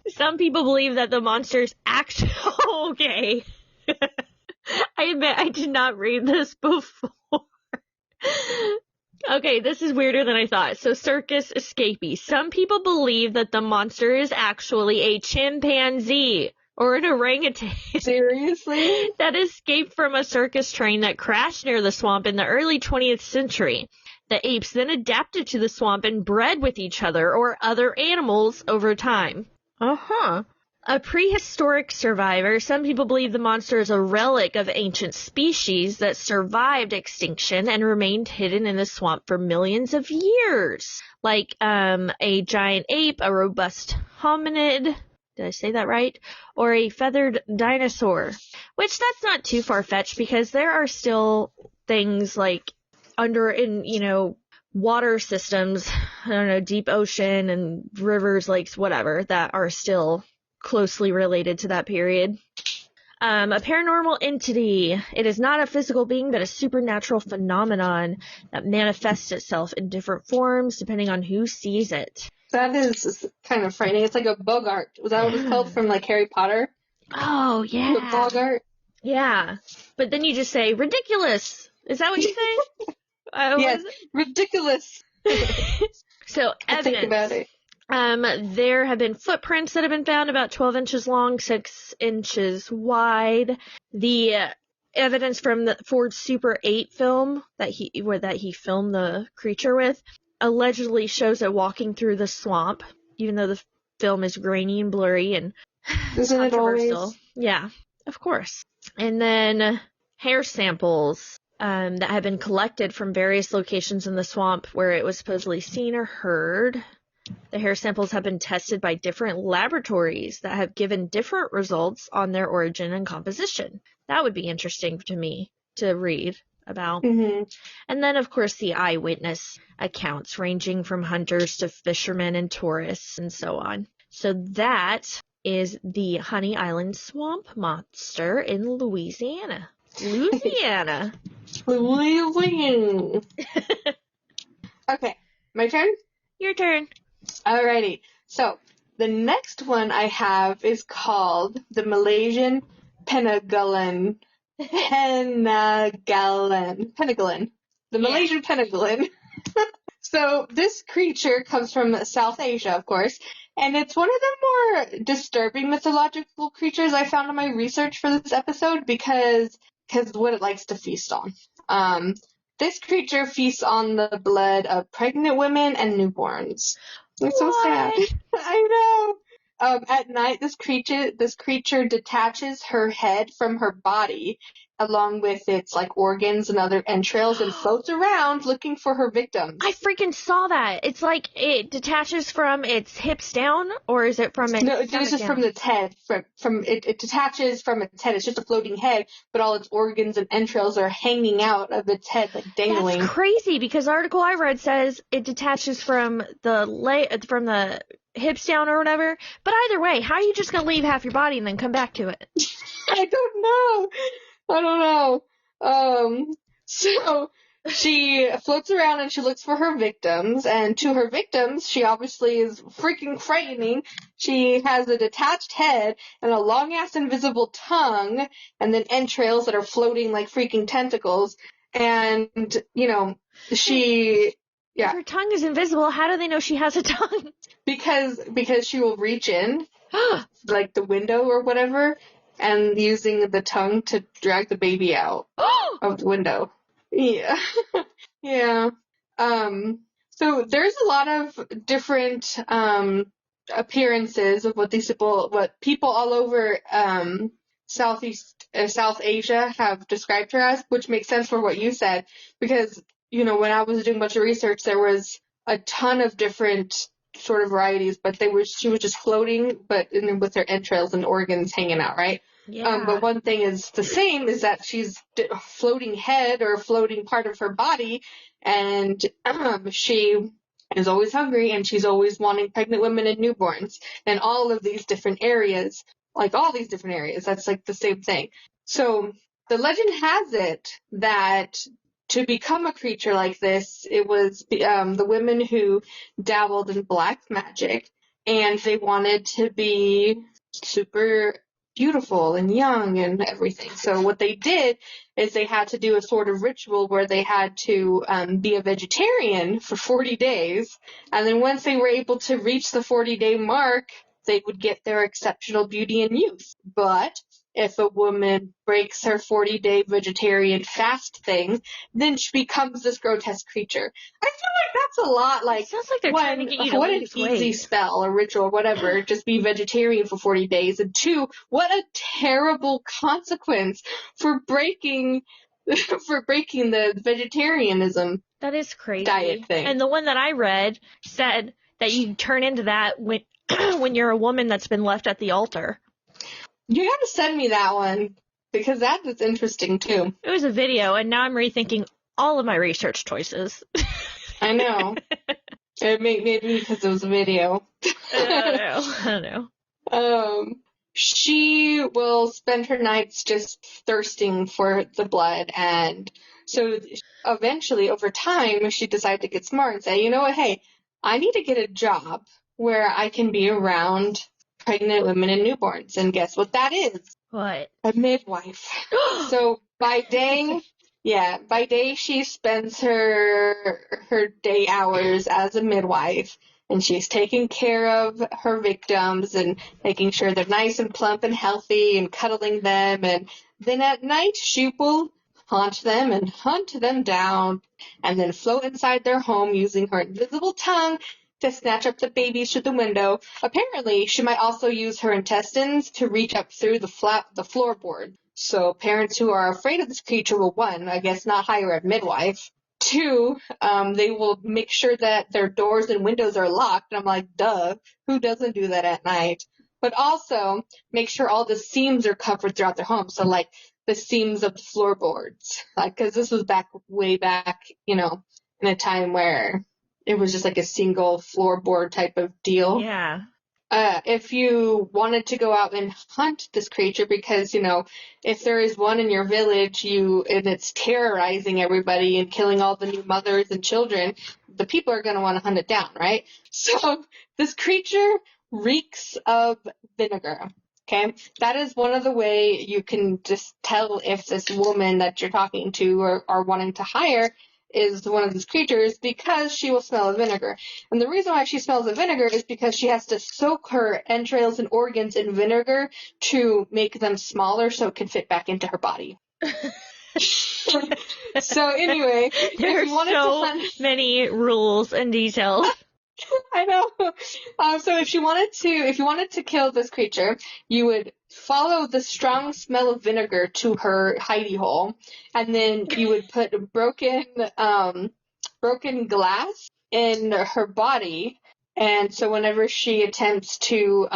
Some people believe that the monster's actually... Okay. I admit I did not read this before. Okay, this is weirder than I thought. So, circus escapee. Some people believe that the monster is actually a chimpanzee or an orangutan. Seriously? That escaped from a circus train that crashed near the swamp in the early 20th century. The apes then adapted to the swamp and bred with each other or other animals over time. A prehistoric survivor, some people believe the monster is a relic of ancient species that survived extinction and remained hidden in the swamp for millions of years. Like a giant ape, a robust hominid, did I say that right? Or a feathered dinosaur. Which that's not too far-fetched because there are still things like water systems, I don't know, deep ocean and rivers, lakes, whatever, that are still closely related to that period. A paranormal entity. It is not a physical being, but a supernatural phenomenon that manifests itself in different forms depending on who sees it. That is kind of frightening. It's like a bogart. Was that what it's called from, like, Harry Potter? Oh, yeah. The bogart? Yeah. But then you just say, ridiculous. Is that what you say? Yes, ridiculous. So, evidence. Think about it. There have been footprints that have been found about 12 inches long, 6 inches wide. The evidence from the Ford Super 8 film that he filmed the creature with allegedly shows it walking through the swamp, even though the film is grainy and blurry and Isn't it controversial. always? Yeah, of course. And then hair samples that have been collected from various locations in the swamp where it was supposedly seen or heard. The hair samples have been tested by different laboratories that have given different results on their origin and composition. That would be interesting to me to read about. Mm-hmm. And then, of course, the eyewitness accounts ranging from hunters to fishermen and tourists and so on. So that is the Honey Island Swamp Monster in Louisiana. Louisiana. Louisiana. Okay, my turn? Your turn. Alrighty. So, the next one I have is called the Malaysian Penanggalan. Penanggalan. The Malaysian Penanggalan. So, this creature comes from South Asia, of course, and it's one of the more disturbing mythological creatures I found in my research for this episode because what it likes to feast on. This creature feasts on the blood of pregnant women and newborns. It's so sad. I At night, this creature detaches her head from her body, along with its like organs and other entrails, and floats around looking for her victims. I freaking saw that. It's like it detaches from its hips down, or is it from its No, it's just down? from its head. From it detaches from its head. It's just a floating head, but all its organs and entrails are hanging out of its head, like dangling. That's crazy, because the article I read says it detaches from the hips down or whatever. But either way, how are you just gonna leave half your body and then come back to it? I don't know. So she floats around and she looks for her victims, and to her victims, she obviously is freaking frightening. She has a detached head and a long-ass invisible tongue, and then entrails that are floating like freaking tentacles. And, you know, she... Yeah. If her tongue is invisible, how do they know she has a tongue? Because she will reach in, like the window or whatever, and using the tongue to drag the baby out of the window. Yeah. Yeah. So there's a lot of different appearances of what people all over South Asia have described her as, which makes sense for what you said, because, you know, when I was doing a bunch of research, there was a ton of different sort of varieties, but she was just floating, but with her entrails and organs hanging out, right? Yeah. But one thing is the same, is that she's a floating head or a floating part of her body, and she is always hungry, and she's always wanting pregnant women and newborns, and all of these different areas, that's like the same thing. So the legend has it that to become a creature like this, it was the women who dabbled in black magic, and they wanted to be super beautiful and young and everything. So what they did is they had to do a sort of ritual where they had to be a vegetarian for 40 days. And then once they were able to reach the 40-day mark, they would get their exceptional beauty and youth. But if a woman breaks her 40-day vegetarian fast thing, then she becomes this grotesque creature. I feel like that's a lot like, it sounds like they're trying to get you to lose weight. Easy spell or ritual or whatever, just be vegetarian for 40 days. And two, what a terrible consequence for breaking the vegetarianism. That is crazy. Diet thing. And the one that I read said that you turn into that when when you're a woman that's been left at the altar. You gotta send me that one, because that is interesting too. It was a video, and now I'm rethinking all of my research choices. I know. It made me because it was a video. I don't know. She will spend her nights just thirsting for the blood, and so eventually, over time, she decided to get smart and say, you know what, hey, I need to get a job where I can be around pregnant women and newborns. And guess what that is? What? A midwife. So by day she spends her day hours as a midwife, and she's taking care of her victims and making sure they're nice and plump and healthy and cuddling them. And then at night she will haunt them and hunt them down, and then float inside their home using her invisible tongue to snatch up the babies through the window. Apparently, she might also use her intestines to reach up through the floorboard. So parents who are afraid of this creature will, one, I guess, not hire a midwife. Two, they will make sure that their doors and windows are locked. And I'm like, duh, who doesn't do that at night? But also make sure all the seams are covered throughout their home. So like the seams of the floorboards, like, cause this was way back, you know, in a time where it was just like a single floorboard type of deal. Yeah. If you wanted to go out and hunt this creature, because, you know, if there is one in your village, and it's terrorizing everybody and killing all the new mothers and children, the people are going to want to hunt it down, right? So this creature reeks of vinegar. Okay, that is one of the way you can just tell if this woman that you're talking to or are wanting to hire is one of these creatures, because she will smell of vinegar. And the reason why she smells of vinegar is because she has to soak her entrails and organs in vinegar to make them smaller so it can fit back into her body. So anyway, there are so many rules and details. I know. So if you wanted to kill this creature, you would follow the strong smell of vinegar to her hidey hole, and then you would put broken glass in her body, and so whenever she attempts to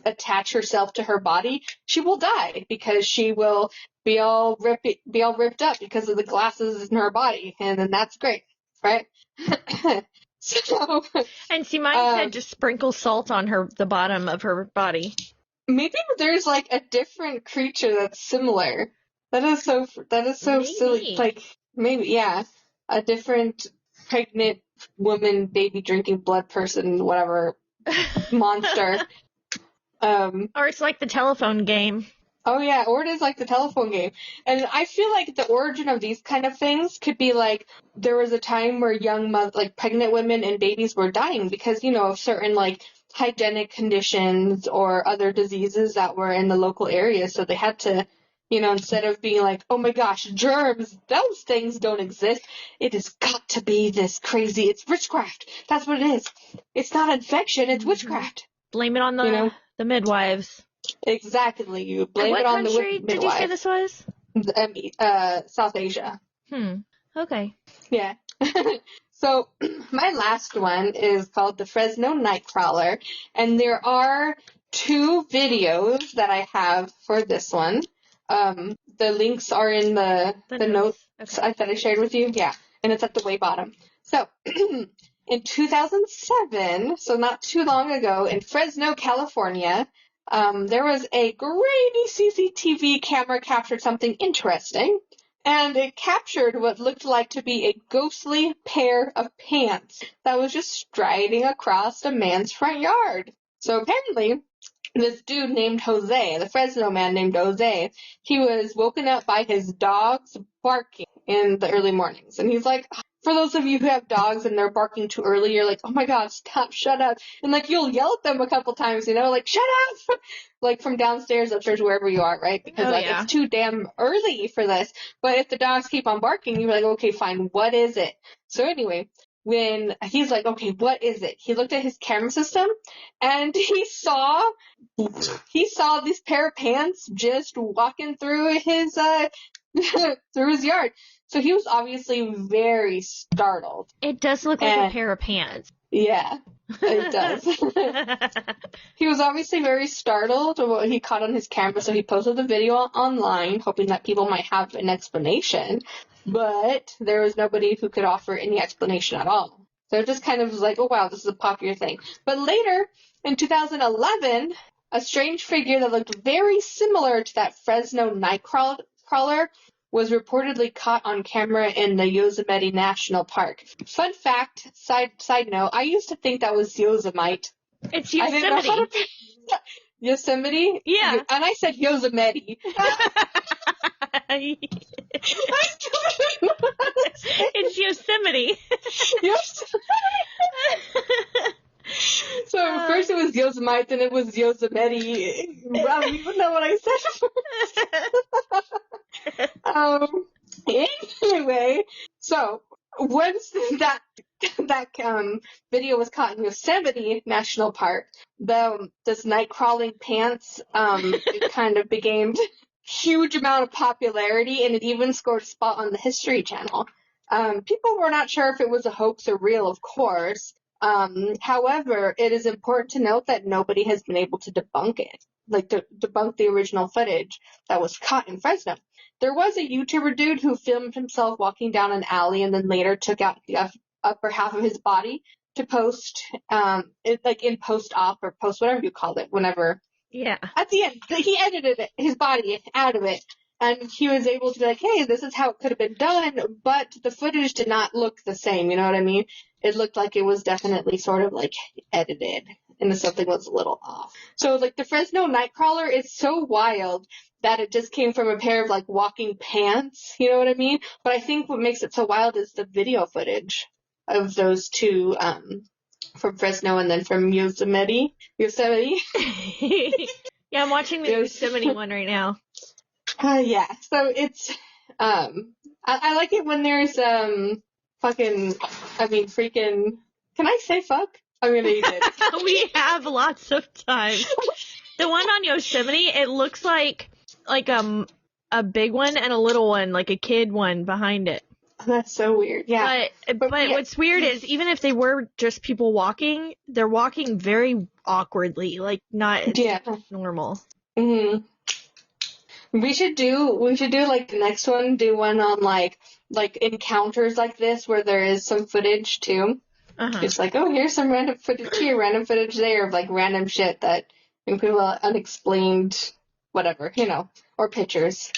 attach herself to her body, she will die because she will be all ripped up because of the glasses in her body, and then that's great, right? So, And see, mine said just sprinkle salt on the bottom of her body. maybe there's like a different creature that's similar. That is so Maybe. silly. Like maybe, yeah, a different pregnant woman, baby drinking blood person, whatever monster. Or it's like the telephone game. Oh yeah, or it is like the telephone game. And I feel like the origin of these kind of things could be like there was a time where pregnant women and babies were dying because, of certain like hygienic conditions or other diseases that were in the local area. So they had to, instead of being like, oh my gosh, germs, those things don't exist. It has got to be this crazy. It's witchcraft. That's what it is. It's not infection. It's witchcraft. Blame it on the midwives. Exactly. You blame it on the midwife. What country did you say this was? South Asia. Okay. Yeah. So my last one is called the Fresno Nightcrawler, and there are 2 videos that I have for this one. The links are in the notes that I shared with you. Yeah, and it's at the way bottom. So in 2007, so not too long ago, in Fresno, California, there was a grainy CCTV camera captured something interesting, and it captured what looked like to be a ghostly pair of pants that was just striding across a man's front yard. So apparently, this dude named Jose, the Fresno man named Jose, he was woken up by his dogs barking in the early mornings. And he's like, for those of you who have dogs and they're barking too early, you're like, oh my god, stop, shut up. And like, you'll yell at them a couple times, like, shut up! Like from downstairs, upstairs, wherever you are, right? Because it's too damn early for this. But if the dogs keep on barking, you're like, okay, fine, what is it? So anyway, when he's like, okay, what is it? He looked at his camera system and he saw this pair of pants just walking through his through his yard. So he was obviously very startled. It does look like a pair of pants. Yeah, it does. He was obviously very startled at what he caught on his camera, so he posted the video online, hoping that people might have an explanation. But there was nobody who could offer any explanation at all. So it just kind of was like, oh wow, this is a popular thing. But later, in 2011, a strange figure that looked very similar to that Fresno Nightcrawler was reportedly caught on camera in the Yosemite National Park. Fun fact, side note, I used to think that was Yosemite. It's Yosemite. I didn't know how to Yosemite? Yeah. And I said Yosemite. It's Yosemite. So first it was Yosemite, then it was Yosemite. I don't even know what I said. Anyway, so once that video was caught in Yosemite National Park, this night crawling pants it kind of gained huge amount of popularity, and it even scored a spot on the History Channel. People were not sure if it was a hoax or real, of course. However, it is important to note that nobody has been able to debunk it, debunk the original footage that was caught in Fresno. There was a YouTuber dude who filmed himself walking down an alley and then later took out the upper half of his body to post, in post-op or post, whatever you call it, whenever. Yeah. At the end, he edited his body out of it, and he was able to be like, hey, this is how it could have been done, but the footage did not look the same, you know what I mean? It looked like it was definitely sort of, edited, and something was a little off. So, the Fresno Nightcrawler is so wild that it just came from a pair of, walking pants, you know what I mean? But I think what makes it so wild is the video footage of those two, from Fresno and then from Yosemite. Yeah, I'm watching the Yosemite one right now. Yeah, so it's, I like it when there's, freaking Can I say fuck? I'm gonna eat it. We have lots of time. The one on Yosemite, it looks like a big one and a little one, like a kid one behind it. That's so weird. Yeah. But yeah. What's weird is even if they were just people walking, they're walking very awkwardly, like not normal. Mm-hmm. We should do like the next one, do one on like encounters like this where there is some footage too. It's like, oh, here's some random footage here, random footage there of like random shit that people unexplained, whatever, or pictures.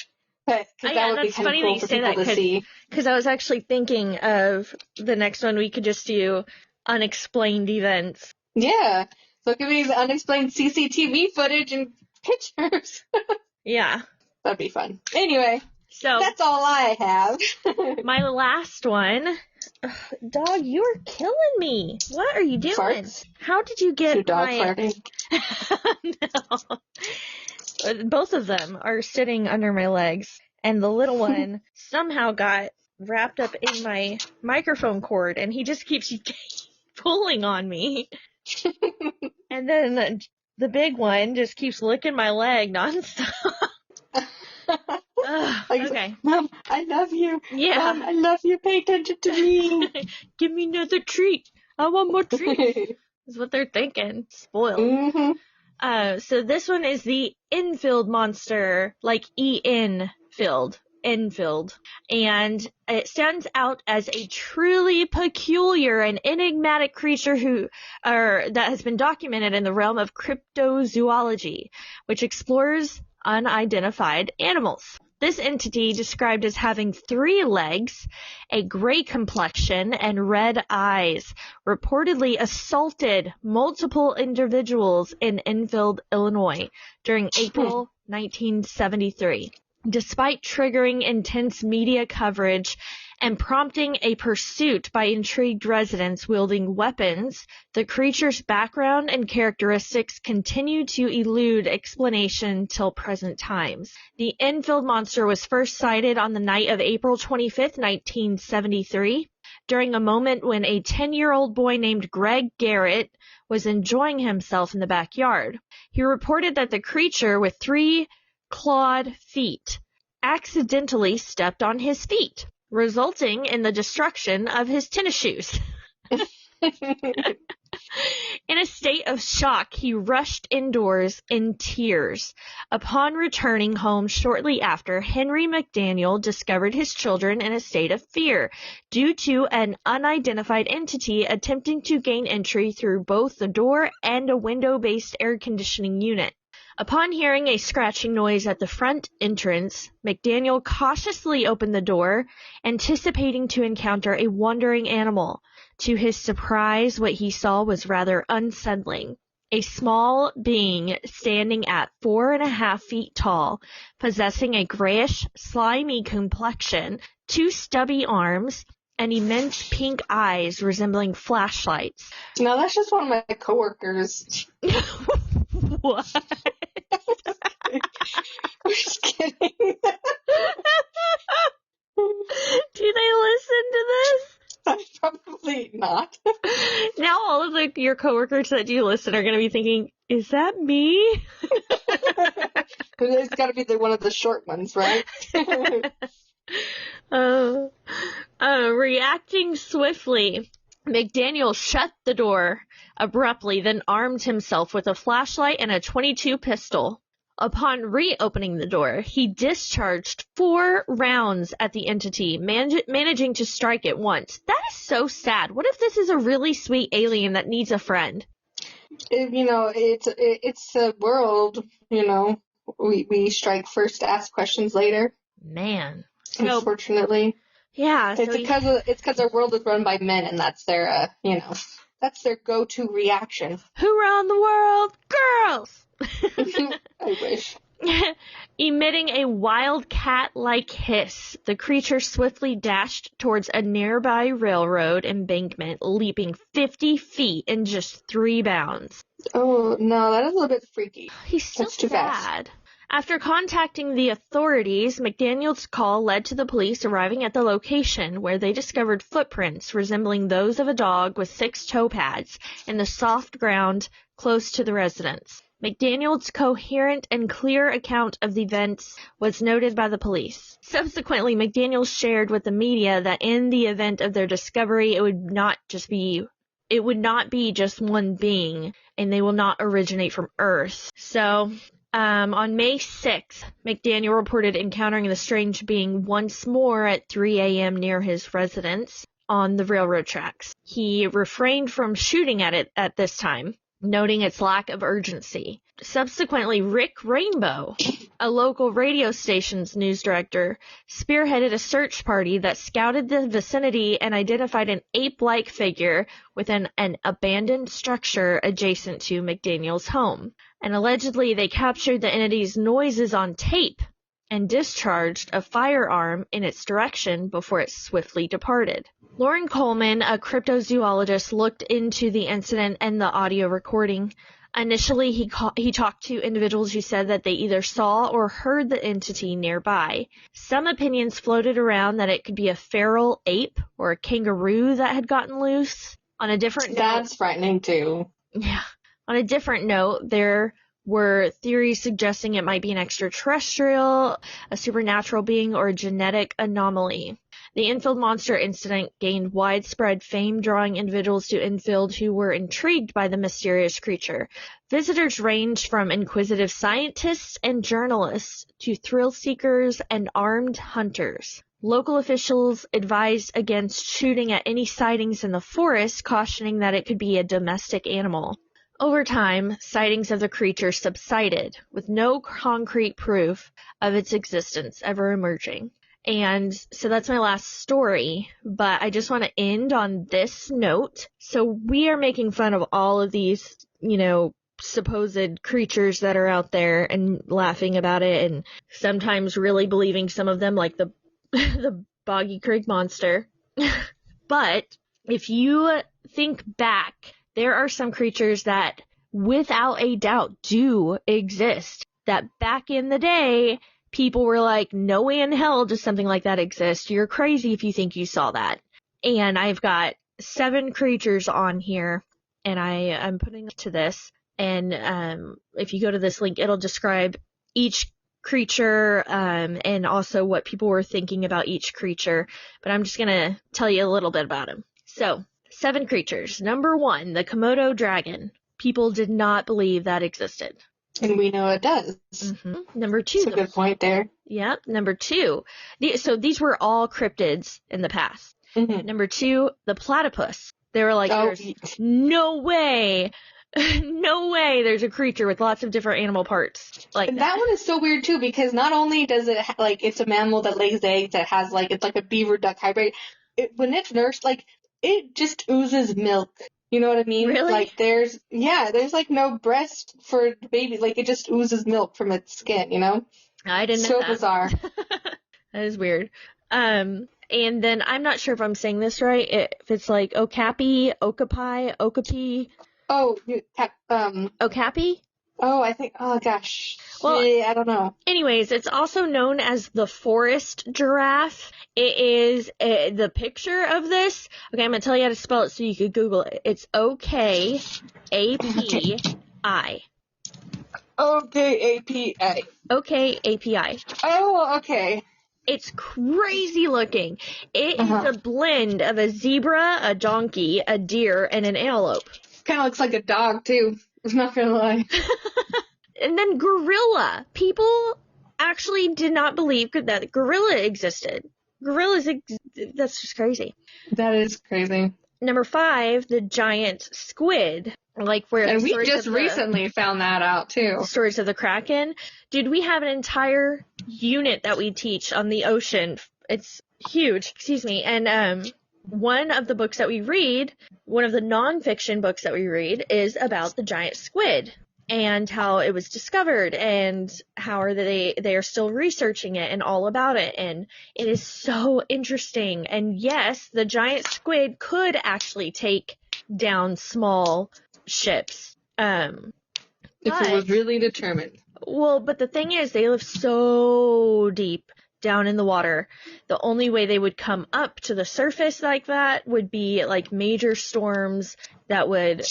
But cause that would be kind of cool for people to see. Because I was actually thinking of the next one we could just do unexplained events. Yeah. So it could be unexplained CCTV footage and pictures. Yeah. That'd be fun. Anyway, so that's all I have. My last one. Ugh, dog, you are killing me. What are you doing? Farts? How did you get your dog farting? No. Both of them are sitting under my legs, and the little one somehow got wrapped up in my microphone cord, and he just keeps pulling on me. And then the big one just keeps licking my leg nonstop. Okay. Mom, I love you. Yeah. Mom, I love you. Pay attention to me. Give me another treat. I want more treats. Is what they're thinking. Spoiled. Mm-hmm. So this one is the Enfield Monster, like Enfield. And it stands out as a truly peculiar and enigmatic creature that has been documented in the realm of cryptozoology, which explores unidentified animals. This entity, described as having 3 legs, a gray complexion, and red eyes, reportedly assaulted multiple individuals in Enfield, Illinois, during April 1973. Despite triggering intense media coverage and prompting a pursuit by intrigued residents wielding weapons, the creature's background and characteristics continue to elude explanation till present times. The Enfield Monster was first sighted on the night of April 25th, 1973, during a moment when a 10-year-old boy named Greg Garrett was enjoying himself in the backyard. He reported that the creature with 3 clawed feet accidentally stepped on his feet, resulting in the destruction of his tennis shoes. In a state of shock, he rushed indoors in tears. Upon returning home shortly after, Henry McDaniel discovered his children in a state of fear due to an unidentified entity attempting to gain entry through both the door and a window-based air conditioning unit. Upon hearing a scratching noise at the front entrance, McDaniel cautiously opened the door, anticipating to encounter a wandering animal. To his surprise, what he saw was rather unsettling. A small being standing at 4.5 feet tall, possessing a grayish, slimy complexion, 2 stubby arms, and immense pink eyes resembling flashlights. No, that's just one of my coworkers. What? I'm just kidding. Do they listen to this? Probably not. Now all of your coworkers that do listen are going to be thinking, is that me? It's got to be one of the short ones, right? Reacting swiftly, McDaniel shut the door abruptly, then armed himself with a flashlight and a .22 pistol. Upon reopening the door, he discharged 4 rounds at the entity, managing to strike it once. That is so sad. What if this is a really sweet alien that needs a friend? It's a world, we strike first, ask questions later. Man. Unfortunately. Yeah. It's because our world is run by men, and that's their, that's their go-to reaction. Who run the world? Girls! I wish. Emitting a wild cat-like hiss, the creature swiftly dashed towards a nearby railroad embankment, leaping 50 feet in just 3 bounds. Oh, no, that is a little bit freaky. He's still That's too sad. fast. After contacting the authorities, McDaniel's call led to the police arriving at the location where they discovered footprints resembling those of a dog with 6 toe pads in the soft ground close to the residence. McDaniel's coherent and clear account of the events was noted by the police. Subsequently, McDaniel shared with the media that in the event of their discovery, it would not be just one being, and they will not originate from Earth. So, on May 6th, McDaniel reported encountering the strange being once more at 3 a.m. near his residence on the railroad tracks. He refrained from shooting at it at this time, noting its lack of urgency. Subsequently, Rick Rainbow, a local radio station's news director, spearheaded a search party that scouted the vicinity and identified an ape-like figure within an abandoned structure adjacent to McDaniel's home. And allegedly, they captured the entity's noises on tape and discharged a firearm in its direction before it swiftly departed. Lauren Coleman, a cryptozoologist, looked into the incident and the audio recording. Initially, he talked to individuals who said that they either saw or heard the entity nearby. Some opinions floated around that it could be a feral ape or a kangaroo that had gotten loose. On a different note, that's frightening too. Yeah. On a different note, there were theories suggesting it might be an extraterrestrial, a supernatural being, or a genetic anomaly. The Enfield Monster incident gained widespread fame, drawing individuals to Enfield who were intrigued by the mysterious creature. Visitors ranged from inquisitive scientists and journalists to thrill-seekers and armed hunters. Local officials advised against shooting at any sightings in the forest, cautioning that it could be a domestic animal. Over time, sightings of the creature subsided, with no concrete proof of its existence ever emerging. And so that's my last story, but I just want to end on this note. So we are making fun of all of these, supposed creatures that are out there and laughing about it and sometimes really believing some of them, like the the Boggy Creek Monster. But if you think back, there are some creatures that without a doubt do exist, that back in the day people were like, no way in hell does something like that exist. You're crazy if you think you saw that. And I've got 7 creatures on here, and I'm putting to this. And if you go to this link, it'll describe each creature and also what people were thinking about each creature. But I'm just going to tell you a little bit about them. So, 7 creatures. Number 1, the Komodo dragon. People did not believe that existed. And we know it does. Mm-hmm. Number 2. That's a good point there. Yeah. Number 2. So these were all cryptids in the past. Mm-hmm. Number 2, the platypus. They were like, there's no way there's a creature with lots of different animal parts like that. That one is so weird too, because not only does it it's a mammal that lays eggs, that has it's like a beaver duck hybrid. When it's nursed, it just oozes milk. You know what I mean? Really? There's no breast for the baby. It just oozes milk from its skin, I didn't know so that. Bizarre. That is weird. And then I'm not sure if I'm saying this right. If it's okapi, okapi. Oh, Okapi? Oh, I think, oh gosh. Well, yeah, I don't know. Anyways, it's also known as the forest giraffe. It is the picture of this. Okay, I'm going to tell you how to spell it so you could Google it. It's O-K-A-P-I. O-K-A-P-I. O-K-A-P-I. Oh, okay. It's crazy looking. It is a blend of a zebra, a donkey, a deer, and an antelope. Kind of looks like a dog, too. I'm not going to lie. And then gorilla. People actually did not believe that gorilla existed. That's just crazy. That is crazy. Number 5, the giant squid. And we just recently found that out, too. Stories of the Kraken. Dude, we have an entire unit that we teach on the ocean. It's huge. Excuse me. And one of the books that we read, one of the nonfiction books that we read, is about the giant squid and how it was discovered and how they are still researching it and all about it. And it is so interesting. And yes, the giant squid could actually take down small ships. If it was really determined. Well, but the thing is, they live so deep down in the water. The only way they would come up to the surface like that would be like major storms that would,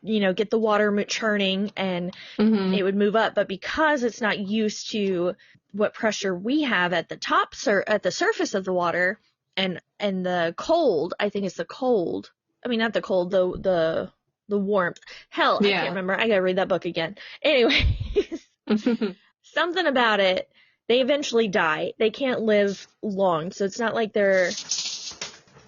get the water churning and it would move up. But because it's not used to what pressure we have at the at the surface of the water and the cold, I think it's the cold. I mean, not the cold, the warmth. Hell, I can't remember. I gotta read that book again. Anyways, something about it. They eventually die. They can't live long, so it's not like they're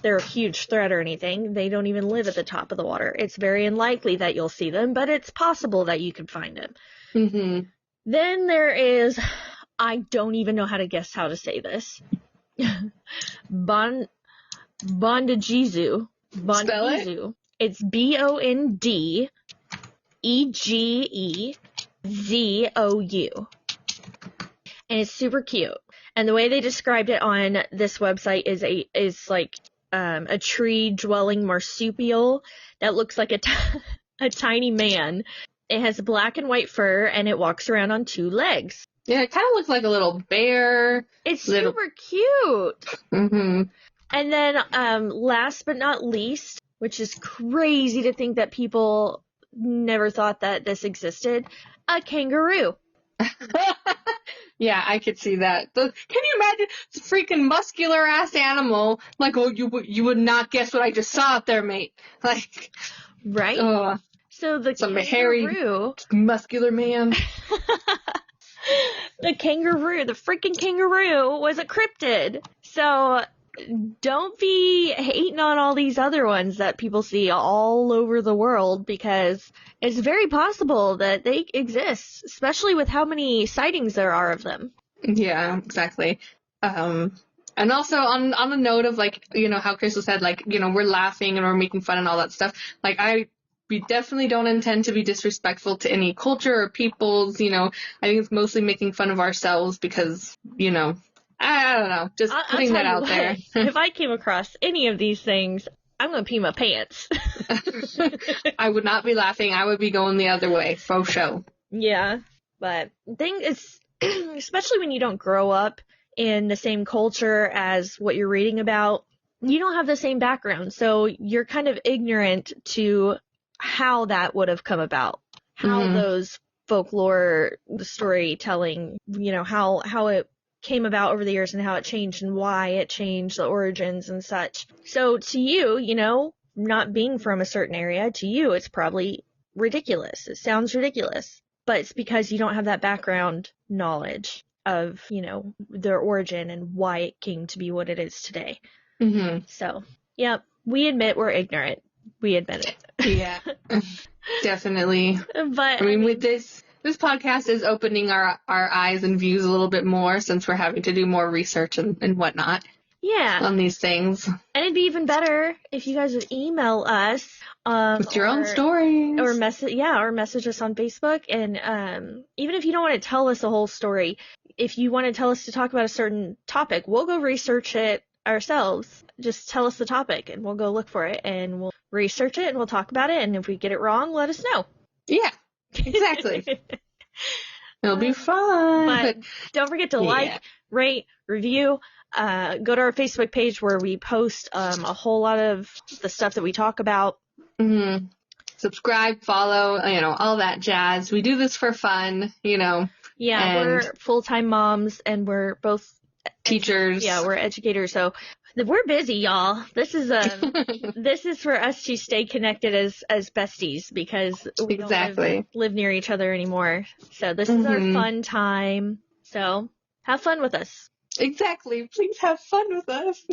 a huge threat or anything. They don't even live at the top of the water. It's very unlikely that you'll see them, but it's possible that you can find them. Then there is, I don't even know how to guess how to say this. Bondajizu. Spell it? It's BONDEGEZOU. And it's super cute. And the way they described it on this website is like a tree-dwelling marsupial that looks like a tiny man. It has black and white fur, and it walks around on 2 legs. Yeah, it kind of looks like a little bear. It's super cute. Mm-hmm. And then last but not least, which is crazy to think that people never thought that this existed, a kangaroo. Yeah, I could see that. Can you imagine this freaking muscular ass animal? Like, oh, you would not guess what I just saw out there, mate. Like, right? So the some kangaroo, hairy, muscular man. the freaking kangaroo was a cryptid. So don't be hating on all these other ones that people see all over the world, because it's very possible that they exist, especially with how many sightings there are of them. Yeah, exactly. And also on the note of, like, how Crystal said, like, we're laughing and we're making fun and all that stuff. Like, we definitely don't intend to be disrespectful to any culture or peoples, I think it's mostly making fun of ourselves because, I don't know, just putting that out there. If I came across any of these things, I'm going to pee my pants. I would not be laughing. I would be going the other way, faux show. Yeah, but the thing is, especially when you don't grow up in the same culture as what you're reading about, you don't have the same background, so you're kind of ignorant to how that would have come about, how those folklore, the storytelling, how it came about over the years and how it changed and why it changed, the origins and such. So to you, not being from a certain area, to you it's probably ridiculous. It sounds ridiculous, but it's because you don't have that background knowledge of, their origin and why it came to be what it is today. So, yeah, we admit we're ignorant. We admit it. Yeah, definitely. But I mean, with this podcast is opening our eyes and views a little bit more, since we're having to do more research and whatnot. Yeah. On these things. And it'd be even better if you guys would email us. With your own stories. Or message us on Facebook. And even if you don't want to tell us the whole story, if you want to tell us to talk about a certain topic, we'll go research it ourselves. Just tell us the topic and we'll go look for it and we'll research it and we'll talk about it. And if we get it wrong, let us know. Yeah, exactly. It'll be fun. But don't forget to like, rate, review. Go to our Facebook page where we post a whole lot of the stuff that we talk about. Subscribe, follow, all that jazz. We do this for fun, Yeah, we're full-time moms and we're both teachers. Yeah, we're educators, so we're busy, y'all. This is for us to stay connected as besties, because we don't live near each other anymore. So this is our fun time. So have fun with us. Exactly. Please have fun with us.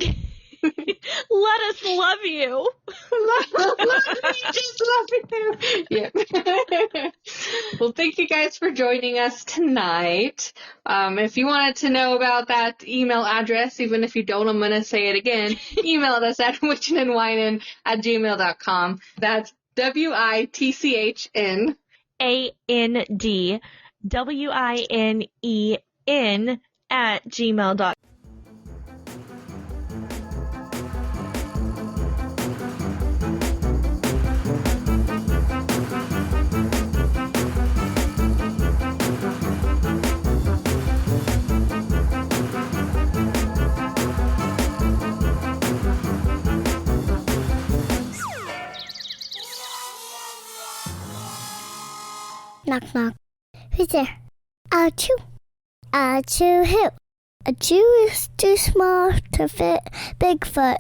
Let us love you. Just love you. Yeah. Well, thank you guys for joining us tonight. If you wanted to know about that email address, even if you don't, I'm going to say it again. Email us at witchinandwinin@gmail.com. That's WITCHANANDWINEN@gmail.com. Knock, knock. Who's there? Achoo. Achoo who? A Jew is too small to fit Bigfoot.